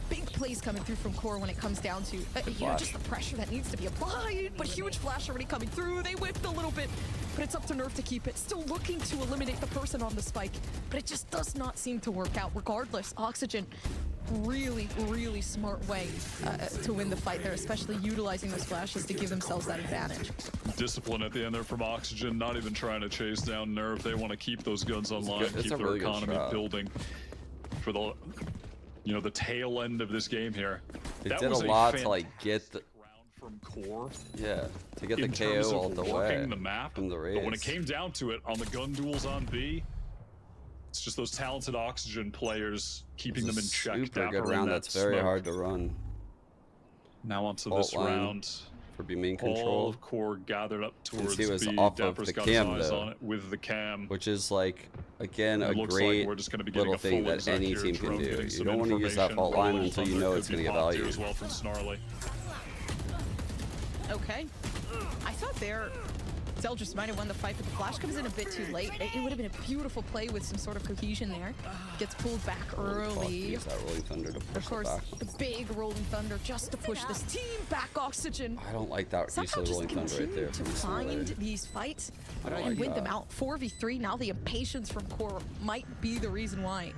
Big plays coming through from Core when it comes down to just the pressure that needs to be applied. But huge flash already coming through. They whipped a little bit, but it's up to Nerf to keep it. Still looking to eliminate the person on the spike, but it just does not seem to work out. Regardless, Oxygen, really, really smart way to win the fight there, especially utilizing those flashes to give themselves that advantage. Discipline at the end there from Oxygen, not even trying to chase down Nerve. They want to keep those guns online, good- it's keep a their really good economy strat. building for the, the tail end of this game here. They That did a was lot to fantastic like get the. round from core. Yeah, to get the In terms KO of all the working way the map, from the but when it race. came down to it on the gun duels on B, it's just those talented Oxygen players keeping them in check. Super good Dapper in round. that That's very smoke. hard to run. Now onto Fault this line round. for B main All control, of core gathered up towards see it was B. off of Dapper's the got cam, his eyes though. on it with the cam. which is like again It a looks great like we're just going to be getting little a thing full that exec any here. team can Jerome do. getting You some don't want to use that information. fault line Rolling until you Thunder know could it's be going to get popped here value. as well from Snarly. Okay. I thought there, Zell just might have won the fight, but the flash comes in a bit too late. It would have been a beautiful play with some sort of cohesion there. Gets pulled back early. Use that rolling thunder to push Of course, it back. the big rolling thunder just to push this team back. Oxygen I don't like that use somehow of the just rolling thunder right continue there to from find Snarly. these fights I don't and like win them that. out. 4v3. Now the impatience from core might be the reason why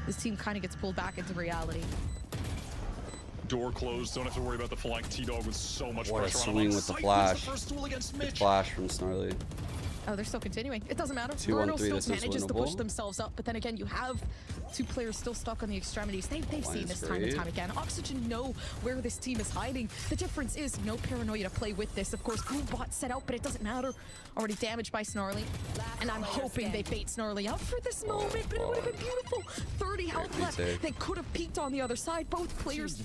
this team kind of gets pulled back into reality. Door closed. Don't have to worry about the flank. T-Dog with so much What a pressure on him. swing On with the site, flash. wins the first duel against Good Mitch. flash from Snarly. Oh, they're still continuing. It doesn't matter. 2-on-3, Bruno still this is manages to push winnable. themselves up, but then again, you have two players still stuck on the extremities. They've seen is this time and great. time again. Oxygen know where this team is hiding. The difference is no paranoia to play with this. Of course, Boombot set out, but it doesn't matter. Already damaged by Snarly. And I'm hoping they bait Snarly out for this moment, but it would have been beautiful. 30 health left. retake. They could have peeked on the other side. Both players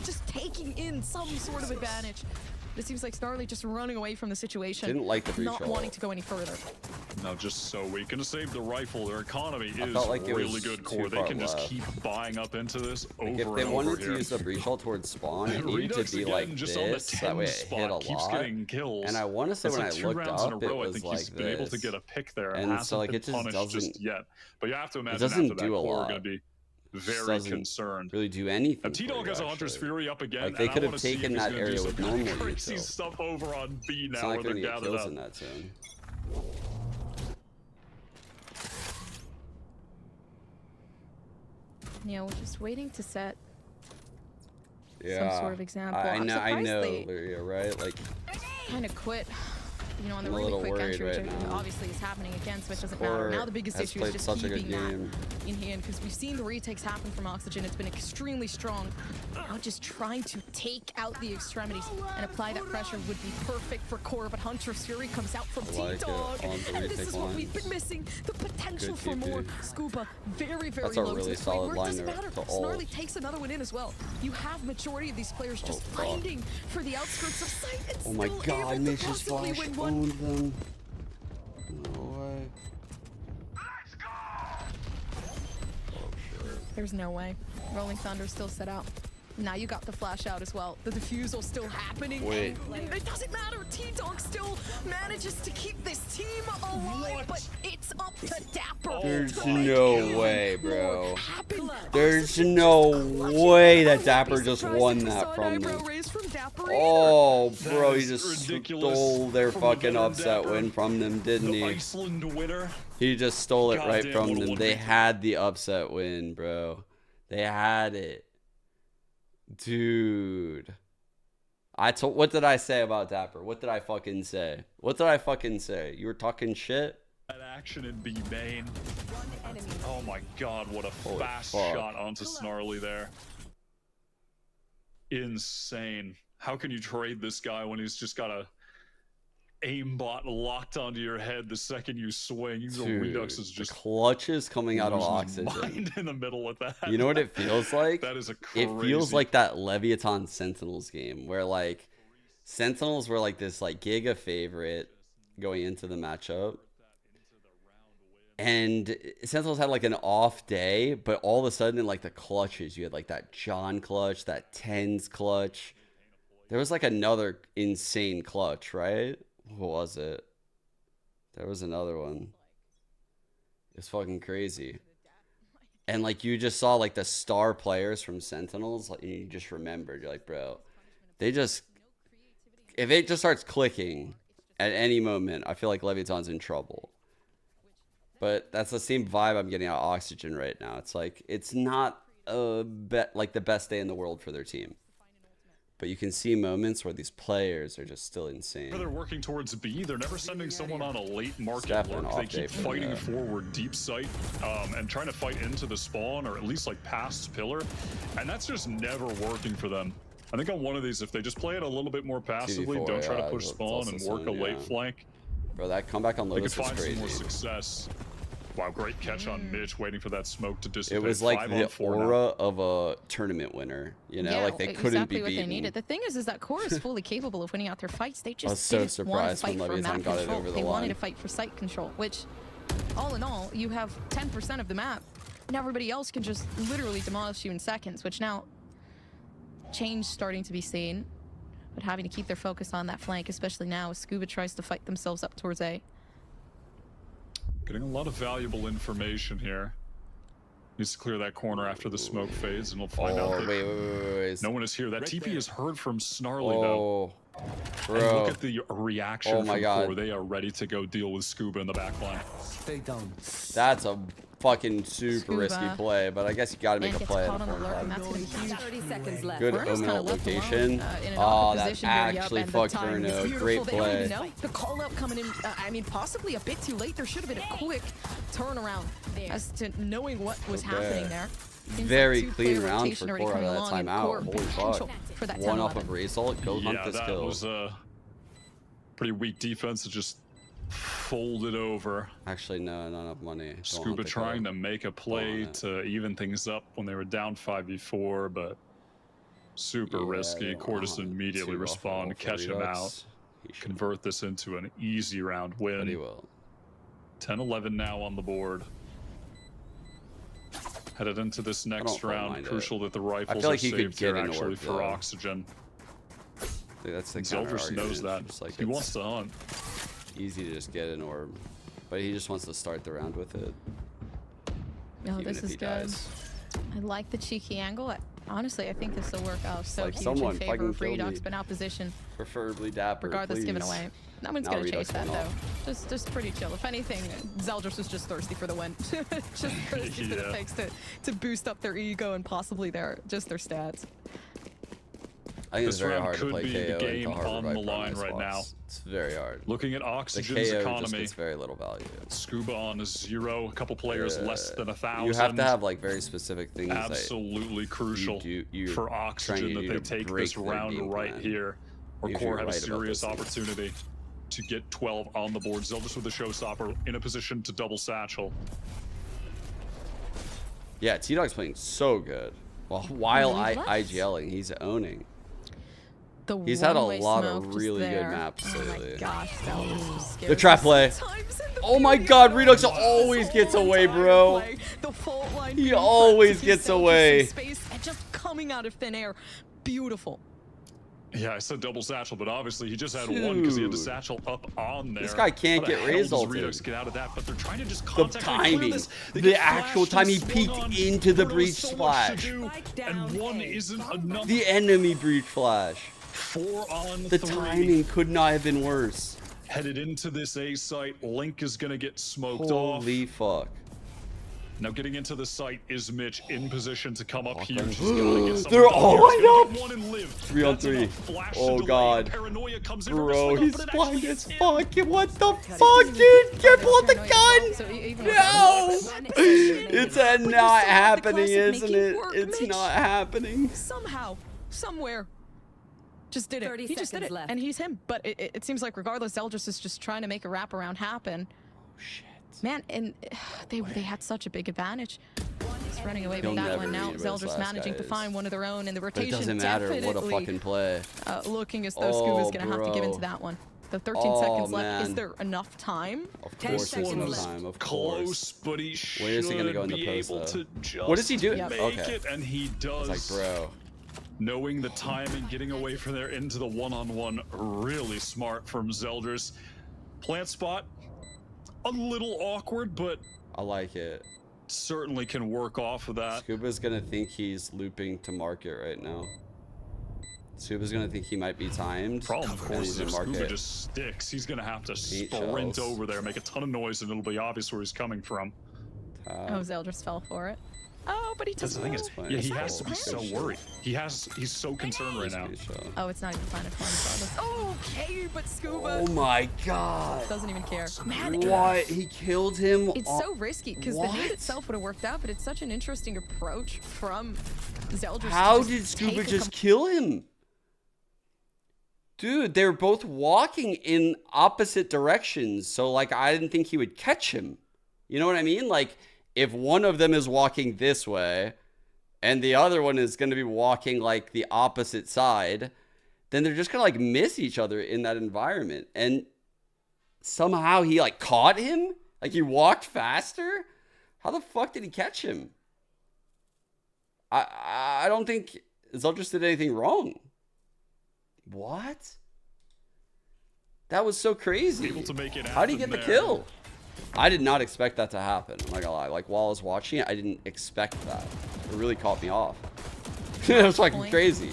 just taking in some sort of advantage. It seems like Snarly just running away from the situation. Didn't like the breach Not ult. wanting to go any further. No, just so weak. Gonna save the rifle. Their economy is felt like it really was good too core. They far can just left. keep buying up into this over If they and over wanted here. to use the breach ult towards spawn, it needed Redux to be again, like just on the this. 10 That way it spot, hit a keeps lot. getting kills. And I want to say It's when like I 2 looked rounds in a up, it row. I was think like he's been able to this. get a pick there And hasn't so like been it just punished just doesn't. yet. But you have to imagine doesn't after that do a core are lot. going to be very doesn't concerned. really do anything. And for T-Dog you, has a Hunter's actually. Fury up again. Like, they and I could have wanna see if taken he's that gonna do area some with normal crazy neutral. stuff over on B It's now not where like they're they're gonna get gathered kills up. in that zone. Yeah, we're just waiting to set Yeah. some sort of example. I I'm know. I surprised know. they Lyria, right? Like kind of quit, you know, on the I'm a really little quick worried entry, which right now. obviously is happening again, so it doesn't Core matter. Now the biggest has issue is played just such a good keeping that game. in hand, because we've seen the retakes happen from Oxygen. It's been extremely strong. Now just trying to take out the extremities and apply that pressure would be perfect for Core, but Hunter's Fury comes out from I like it T-Dog, on the and this retake is what we've lines. been missing. The potential Good for more. TP. Scuba, very, very That's a low really to the solid point where it doesn't line matter. to ult. Snarly takes another one in as well. You have majority of these players just fuck. finding for the outskirts of sight and Oh my still god, able to Mitch's possibly flash win one. owned them. No way. There's no way. Rolling Thunder still set out. Now you got the flash out as well. The defusal still happening. Wait. And it doesn't matter. T-Dog still manages to keep this team alive, but it's up to Dapper. There's to make no even way, more bro. happen. There's Oxygen no just clutching. way that I wouldn't be Dapper just surprised won if we that saw an from eyebrow them. raise from Dapper Oh, That bro, he is just ridiculous stole their from the fucking veteran upset Dapper. win from them, didn't The he? Iceland winner. He just stole it right Goddamn, from what a them. They 1v3. had the upset win, bro. They had it. Dude. What did I say about Dapper? What did I fucking say? What did I fucking say? You were talking shit? That action in B main. One enemy. Oh my god, what a Holy fast fuck. shot onto Snarly there. Insane. How can you trade this guy when he's just got a aimbot locked onto your head the second you swing? The Dude, Redux is the just clutches coming out of loses his Oxygen. mind in the middle with that. You know what it feels like? That is a crazy. It feels like that Leviathan Sentinels game where like Sentinels were like this like giga favorite going into the matchup. And Sentinels had like an off day, but all of a sudden in like the clutches, you had like that John clutch, that Tens clutch. There was like another insane clutch, right? What was it? There was another one. It's fucking crazy. And like you just saw like the star players from Sentinels, like you just remembered. You're like, bro, they just, if it just starts clicking at any moment, I feel like Leviathan's in trouble. But that's the same vibe I'm getting out of Oxygen right now. It's like it's not like the best day in the world for their team. But you can see moments where these players are just still insane. They're working towards B. They're never sending someone on a late market definitely lurk. an They off day keep for fighting that. forward deep sight and trying to fight into the spawn or at least like past pillar. And that's just never working for them. I think on one of these, if they just play it a little bit more passively, 2v4, don't try to yeah, push it's spawn also and work a soon, late yeah. flank, Bro, that comeback on they could Lotus was find some more crazy. success. Wow, great catch on Mitch, waiting for that smoke to dissipate. It was like 5 the on 4 aura now. of a tournament winner. You know, Yeah, like they couldn't exactly be what beaten. they needed. The thing is that QoR is fully capable of winning out their fights. They just was so didn't want to surprised when fight for Leviathan map got it control. over the They wanted line. to fight for site control, which, all in all, you have 10% of the map, and everybody else can just literally demolish you in seconds. Which now, change starting to be seen, but having to keep their focus on that flank, especially now as Scuba tries to fight themselves up towards A. Getting a lot of valuable information here. Needs to clear that corner after the smoke fades, and we'll find out Oh, that wait. no one is here. That Right TP there. is heard from Snarly, though. Oh, And look bro. at the reaction Oh my from God. Core. They are ready to go deal with Scuba in the back line. Stay down. That's a fucking super Scuba. risky play, but I guess you gotta make And a gets play. caught at on a alert, and point. that's going to be huge. 30 seconds left. Good Verno's omen kinda out left location. alone, in an Oh, awkward that position here, yup, actually and the fucked timing is Verno. beautiful. Great They don't even play. know. The call out coming in, I mean, possibly a bit too late. There should have been a quick turnaround as to knowing what was Okay. happening there. Seems Very like clean two-player round rotation for already Core out coming of that along, and timeout. Core Holy potential fuck. for that One off 10-11. of result. Go hunt Yeah, this that kill. was a pretty weak defense to just fold it over. Actually, no, not enough money. Don't hunt Scuba the trying kill. to make a play it. to even things up when they were down 5v4, but super Yeah, risky. they don't Core just wanna hunt immediately too respond, awful for catch him Redux. out, He should, convert this into an easy round but he win. will. 10-11 now on the board. Headed into this next don't round, mind it. crucial that the rifles feel are like he could saved get here an actually orb, for though. oxygen. I think that's the counter Zeldris knows argument. that. Just like He it's wants to hunt. easy to just get an orb, but he just wants to start the round with it. Oh, even this if is he good. dies. I like the cheeky angle. Honestly, I think this will work out so like huge someone in favor fucking of kill Redux, me. but now position, Preferably Dapper, regardless, please. given away. No one's Now gonna Redux chase that went though. off. Just pretty chill. If anything, Zeldris was just thirsty for the win. Just thirsty for the Yeah. picks to boost up their ego and possibly their their stats. I think it's This very round hard to could play be the KO game into Harbor on by the line Promise right now. Box. It's very hard. Looking at The Oxygen's KO just economy, gets very little value. Scuba on a 0, a couple players less than 1,000. You have to have like very specific things absolutely crucial you're for trying Oxygen to that do they to take break this their round game right plan. here, or If Core you're have a right about serious this. opportunity to get 12 on the board. Zeldris with the showstopper in a position to double satchel. Yeah, T-Dog's playing so good. Well, while Really blessed. IGLing, he's owning. The He's had a one-way lot of smoke just really good there. maps Oh lately. my gosh, Zeldris was scary. The trap play. Sometimes in the Oh my beauty of God, the Redux moment, always this gets whole away, entire bro. play, the fault line He being prepped always to give gets Zeldris some away. Space and just coming out of thin air. Beautiful. Yeah, I said double satchel, but obviously he just had one because he had to Dude. satchel up on there. This guy can't How the get hell does resulted. Redux get out of that, but they're trying to just The contact and clear timing. this. They The get actual flashed time and he swung peeked on. into the Bruno breach so much to splash. do, Spike and down one A. isn't enough. The enemy breach flash. 4 on The 3. timing could not have been worse. Headed into this A site. Link is going to get smoked off. Holy fuck. Now getting into the site is Mitch in position to come up here. them. He's gotta get something They're done all here. He's gonna lined get one and live. 3 on That's 3. enough. Flash to Oh delay. God. Paranoia comes in from Bro, Wrestling he's up, but it blind actually as hits him. fuck. What the fuck, dude? Get pull the gun. So even No! It's But you not still have the happening, classic isn't make it? it work, It's Mitch. not happening. somehow, somewhere, just did it. 30 He just did seconds it, left. and he's him. But it seems like regardless, Zeldris is just trying to make a wraparound happen. Shit. Man, and they had such a big advantage. Just running away He'll with that never one. Now read where his Zeldris last managing guy to is. find one of their own, and the But rotation it doesn't matter. What a definitely, fucking play. looking as though Oh, Scuba's gonna have to give bro. into that one. The 13 Oh, seconds left. Is man. there enough time? Of 10 course, there's seconds no left. time. Of Close, course. but he should Where is he gonna go in the be post, able though? to just What does he do? Yep. make Okay. it, and he does. It's like, bro. Knowing the timing, getting away from there into the one-on-one, really smart from Zeldris. Plant spot, a little awkward, but I like it. certainly can work off of that. Scuba's gonna think he's looping to market right now. Scuba's gonna think he might be timed. Problem, of and course, he's is in if Scuba market. just sticks, he's gonna have to Eat sprint shells. over there, make a ton of noise, and it'll be obvious where he's coming from. Oh, Zeldris fell for it. Oh, but he That's doesn't the thing know. is, yeah, he It's has to be not so his worried. He's so concerned right now. Oh, it's not even planted for him. Okay, but Scuba Oh my god. doesn't even care. Man, What? He killed him? it's so risky because the What? nade itself would have worked out, but it's such an interesting approach from Zeldris. to How just did Scuba take a just kill him? Dude, they're both walking in opposite directions. So, like, I didn't think he would catch him. You know what I mean? Like, if one of them is walking this way and the other one is going to be walking, like, the opposite side, then they're just going to, like, miss each other in that environment. And somehow he, like, caught him? Like, he walked faster? How the fuck did he catch him? I don't think Zeldris did anything wrong. What? That was so crazy. Able to make it How did he get the there. kill? I did not expect that to happen. I'm not gonna lie. Like, while I was watching it, I didn't expect that. It really caught me off. It was fucking crazy.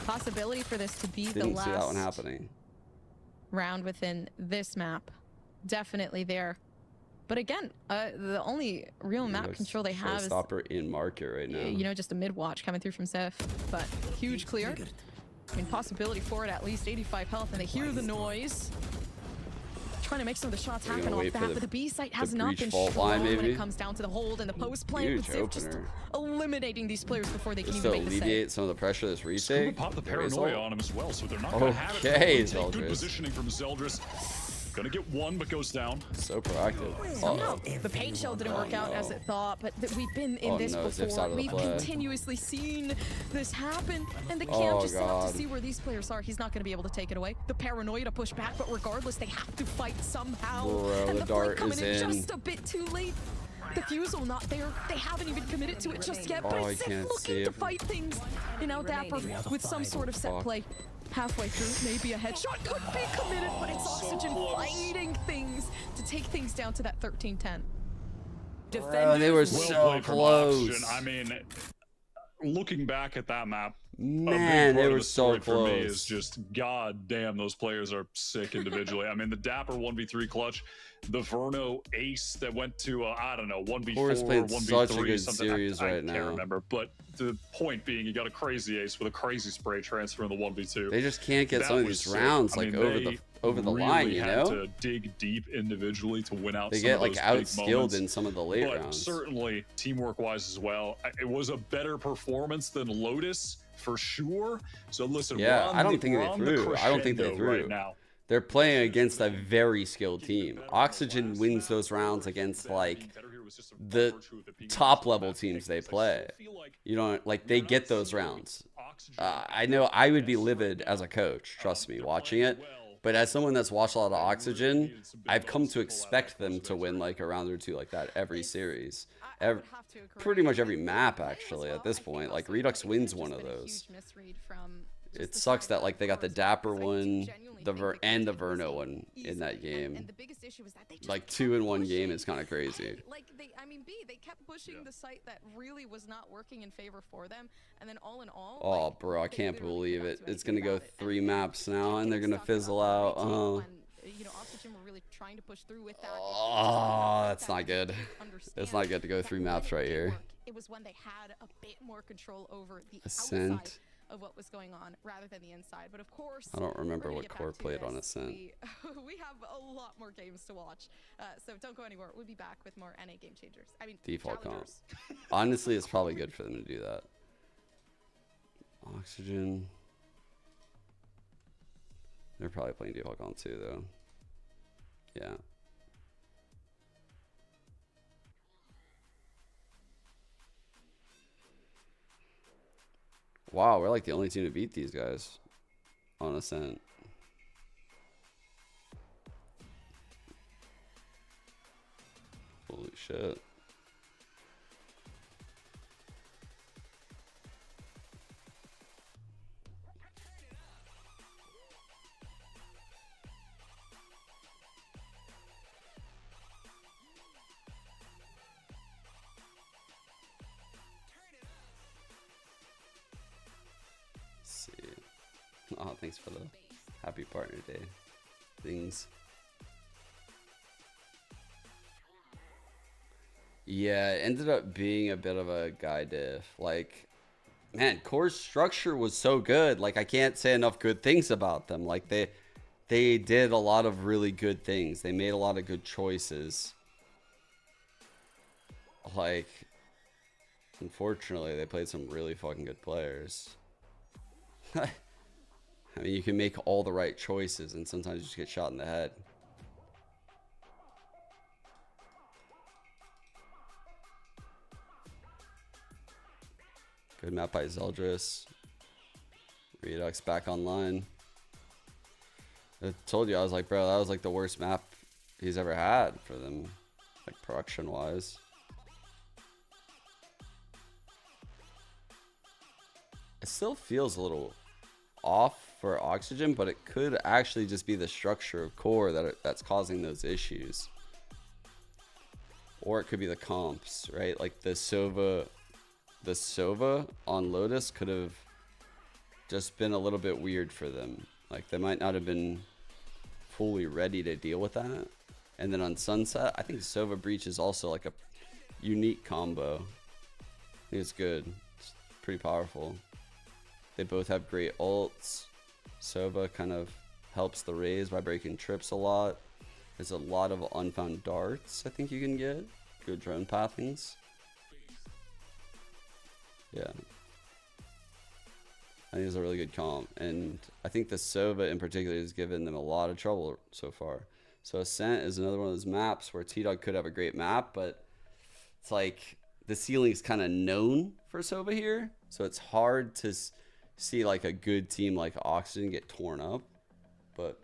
Possibility for this to be the Didn't see that one last happening. round within this map. Definitely there. But again, the only real map control they have is, Stopper in market right now. you know, just a mid-watch coming through from Seth. But huge clear. I mean, possibility for it, at least 85 health, and they hear the noise. Trying to make some of the shots They're happen gonna off wait for that, the- but the B site the has not breach been fault strong line, when maybe? it comes down to the hold and the post play. Huge With Ziv just opener. eliminating these players before they can Just even to make the save. alleviate some of the pressure of this Scuba retake. pop the There is paranoia all- on him as well, so they're not going to have it. Okay, Take good Zeldris. positioning from Zeldris. Gonna get one, but goes down. So proactive. Somehow, the paint shell didn't work out as it thought, but we've been in Oh, this no, Zip's before. out of the We've play. continuously seen this happen, and the Oh, camp just enough God. to see where these players are. He's not going to be able to take it away. The paranoia to push back, but regardless, they have to fight somehow. Bro, and the the dart flight coming is in in. just a bit too late. The fusel not there. They haven't even committed to it just yet, but Oh, I it's can't looking see to it. fight things. And now Dapper with some sort of set Fuck. play. Halfway through, maybe a headshot could be committed, but it's Oxygen fighting things to take things down to that 13-10. Bro, they were Well so played from close. Oxygen. I mean, looking back at that map, Man, a big they part were of the so story for me close. is just, god damn, those players are sick individually. I mean, the Dapper 1v3 clutch, the Verno ace that went to, I don't know, 1v4, Forrest played 1v3, such a good something. series I right can't now. remember, but the point being, you got a crazy ace with a crazy spray transfer in the 1v2. They just can't get That some of was these sick. rounds I like mean, over the really line, you had know? to dig deep individually to win out. They some get of like those big outskilled moments. in some of the late But rounds. certainly teamwork wise as well, it was a better performance than Lotus for sure. So listen, Yeah, we're on I don't the- think we're they on the threw. I don't think they crescendo right threw. now. They're playing against a very skilled team. Oxygen wins those rounds against like the top level teams they play. You know, like they get those rounds. I know I would be livid as a coach, trust me, watching it. But as someone that's watched a lot of Oxygen, I've come to expect them to win like a round or two like that every series. Pretty much every map actually at this point. Like Redux wins one of those. It sucks that like they got the Dapper one, the Verno one in that game. Like 2 in 1 game is kind of crazy. Like they kept pushing the site that really was not working in favor for them, and then all in all. Oh, like, bro, I they can't literally believe forgot it. to It's anything gonna go about it. 3 And maps now, and they're gonna stuck fizzle up out. on Oh, when, you know, Oxygen were really trying to push through with that. that's not good. It's not good to go 3 maps right here. It was when they had a bit more control over the Ascent. outside of what was going on rather than the inside. But of course, I don't remember we're gonna what get back core to played on this. Ascent. We have a lot more games to watch, so don't go anywhere. We'll be back with more NA game changers. I mean, Default comp. challengers. Honestly, it's probably good for them to do that. Oxygen. They're probably playing default comp too, though. Yeah. Wow, we're like the only team to beat these guys on Ascent. Holy shit. See. Oh, thanks for the happy partner day things. Yeah, it ended up being a bit of a guy diff. Like, man, Core's structure was so good. Like, I can't say enough good things about them. Like, they did a lot of really good things. They made a lot of good choices. Like, unfortunately, they played some really fucking good players. I mean, you can make all the right choices, and sometimes you just get shot in the head. Good map by Zeldris. Redux back online. I told you, I was like, bro, that was like the worst map he's ever had for them, like production wise. It still feels a little off for Oxygen, but it could actually just be the structure of core that's causing those issues. Or it could be the comps, right? Like the Sova on Lotus could have just been a little bit weird for them. Like they might not have been fully ready to deal with that. And then on Sunset, I think Sova Breach is also like a unique combo. I think it's good. It's pretty powerful. They both have great ults. Sova kind of helps the Raze by breaking trips a lot. There's a lot of unfound darts I think you can get. Good drone pathings. Yeah. I think it's a really good comp. And I think the Sova in particular has given them a lot of trouble so far. So Ascent is another one of those maps where T-Dog could have a great map, but it's like the ceiling is kind of known for Sova here. So it's hard to see like a good team like Oxygen get torn up. But,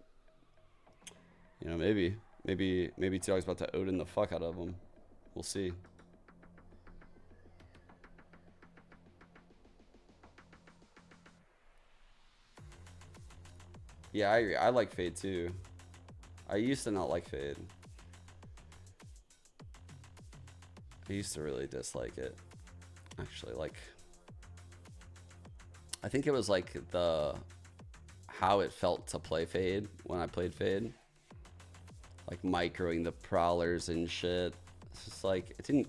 you know, maybe T-Dog's about to Odin the fuck out of them. We'll see. Yeah, I agree. I like Fade too. I used to not like Fade. I used to really dislike it. Actually, like, I think it was like how it felt to play Fade when I played Fade. Like microing the prowlers and shit. It's just like, it didn't